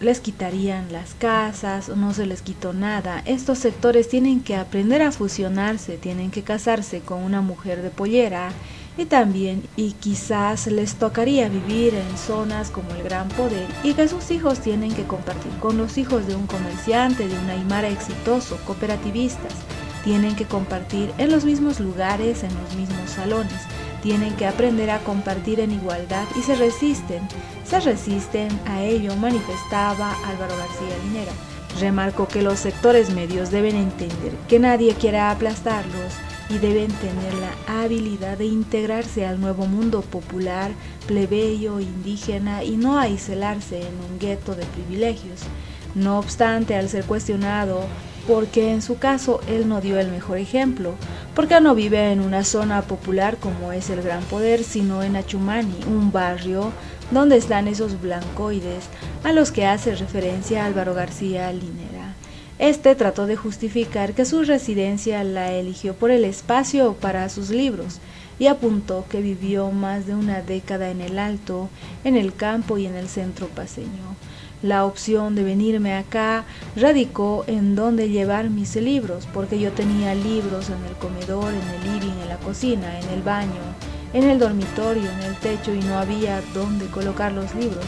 les quitarían las casas, no se les quitó nada. Estos sectores tienen que aprender a fusionarse, tienen que casarse con una mujer de pollera y quizás les tocaría vivir en zonas como el Gran Poder y que sus hijos tienen que compartir con los hijos de un comerciante, de un aymara exitoso, cooperativistas. Tienen que compartir en los mismos lugares, en los mismos salones. Tienen que aprender a compartir en igualdad y se resisten a ello, manifestaba Álvaro García Linera. Remarcó que los sectores medios deben entender que nadie quiere aplastarlos, y deben tener la habilidad de integrarse al nuevo mundo popular, plebeyo, indígena y no aislarse en un gueto de privilegios. No obstante, al ser cuestionado porque en su caso él no dio el mejor ejemplo, porque no vive en una zona popular como es el Gran Poder, sino en Achumani, un barrio donde están esos blancoides a los que hace referencia Álvaro García Linera. Este trató de justificar que su residencia la eligió por el espacio para sus libros y apuntó que vivió más de una década en el Alto, en el campo y en el centro paceño. La opción de venirme acá radicó en dónde llevar mis libros, porque yo tenía libros en el comedor, en el living, en la cocina, en el baño, en el dormitorio, en el techo y no había dónde colocar los libros.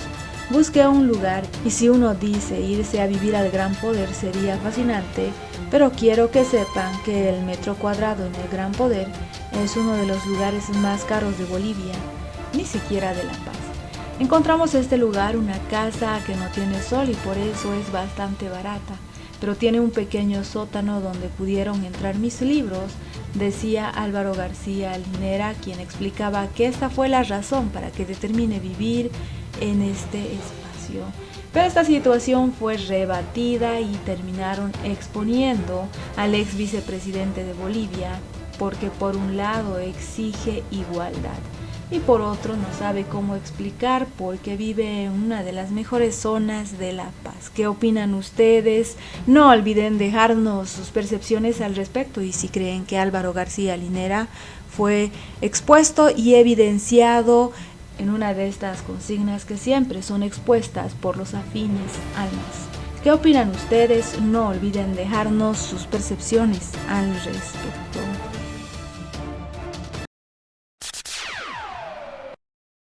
Busqué un lugar y si uno dice irse a vivir al Gran Poder sería fascinante, pero quiero que sepan que el metro cuadrado en el Gran Poder es uno de los lugares más caros de Bolivia, ni siquiera de La Paz. Encontramos este lugar, una casa que no tiene sol y por eso es bastante barata, pero tiene un pequeño sótano donde pudieron entrar mis libros, decía Álvaro García Linera, quien explicaba que esta fue la razón para que determine vivir en este espacio. Pero esta situación fue rebatida y terminaron exponiendo al ex vicepresidente de Bolivia, porque por un lado exige igualdad y por otro no sabe cómo explicar por qué vive en una de las mejores zonas de La Paz. ¿Qué opinan ustedes? No olviden dejarnos sus percepciones al respecto y si creen que Álvaro García Linera fue expuesto y evidenciado en una de estas consignas que siempre son expuestas por los afines al MAS. ¿Qué opinan ustedes? No olviden dejarnos sus percepciones al respecto.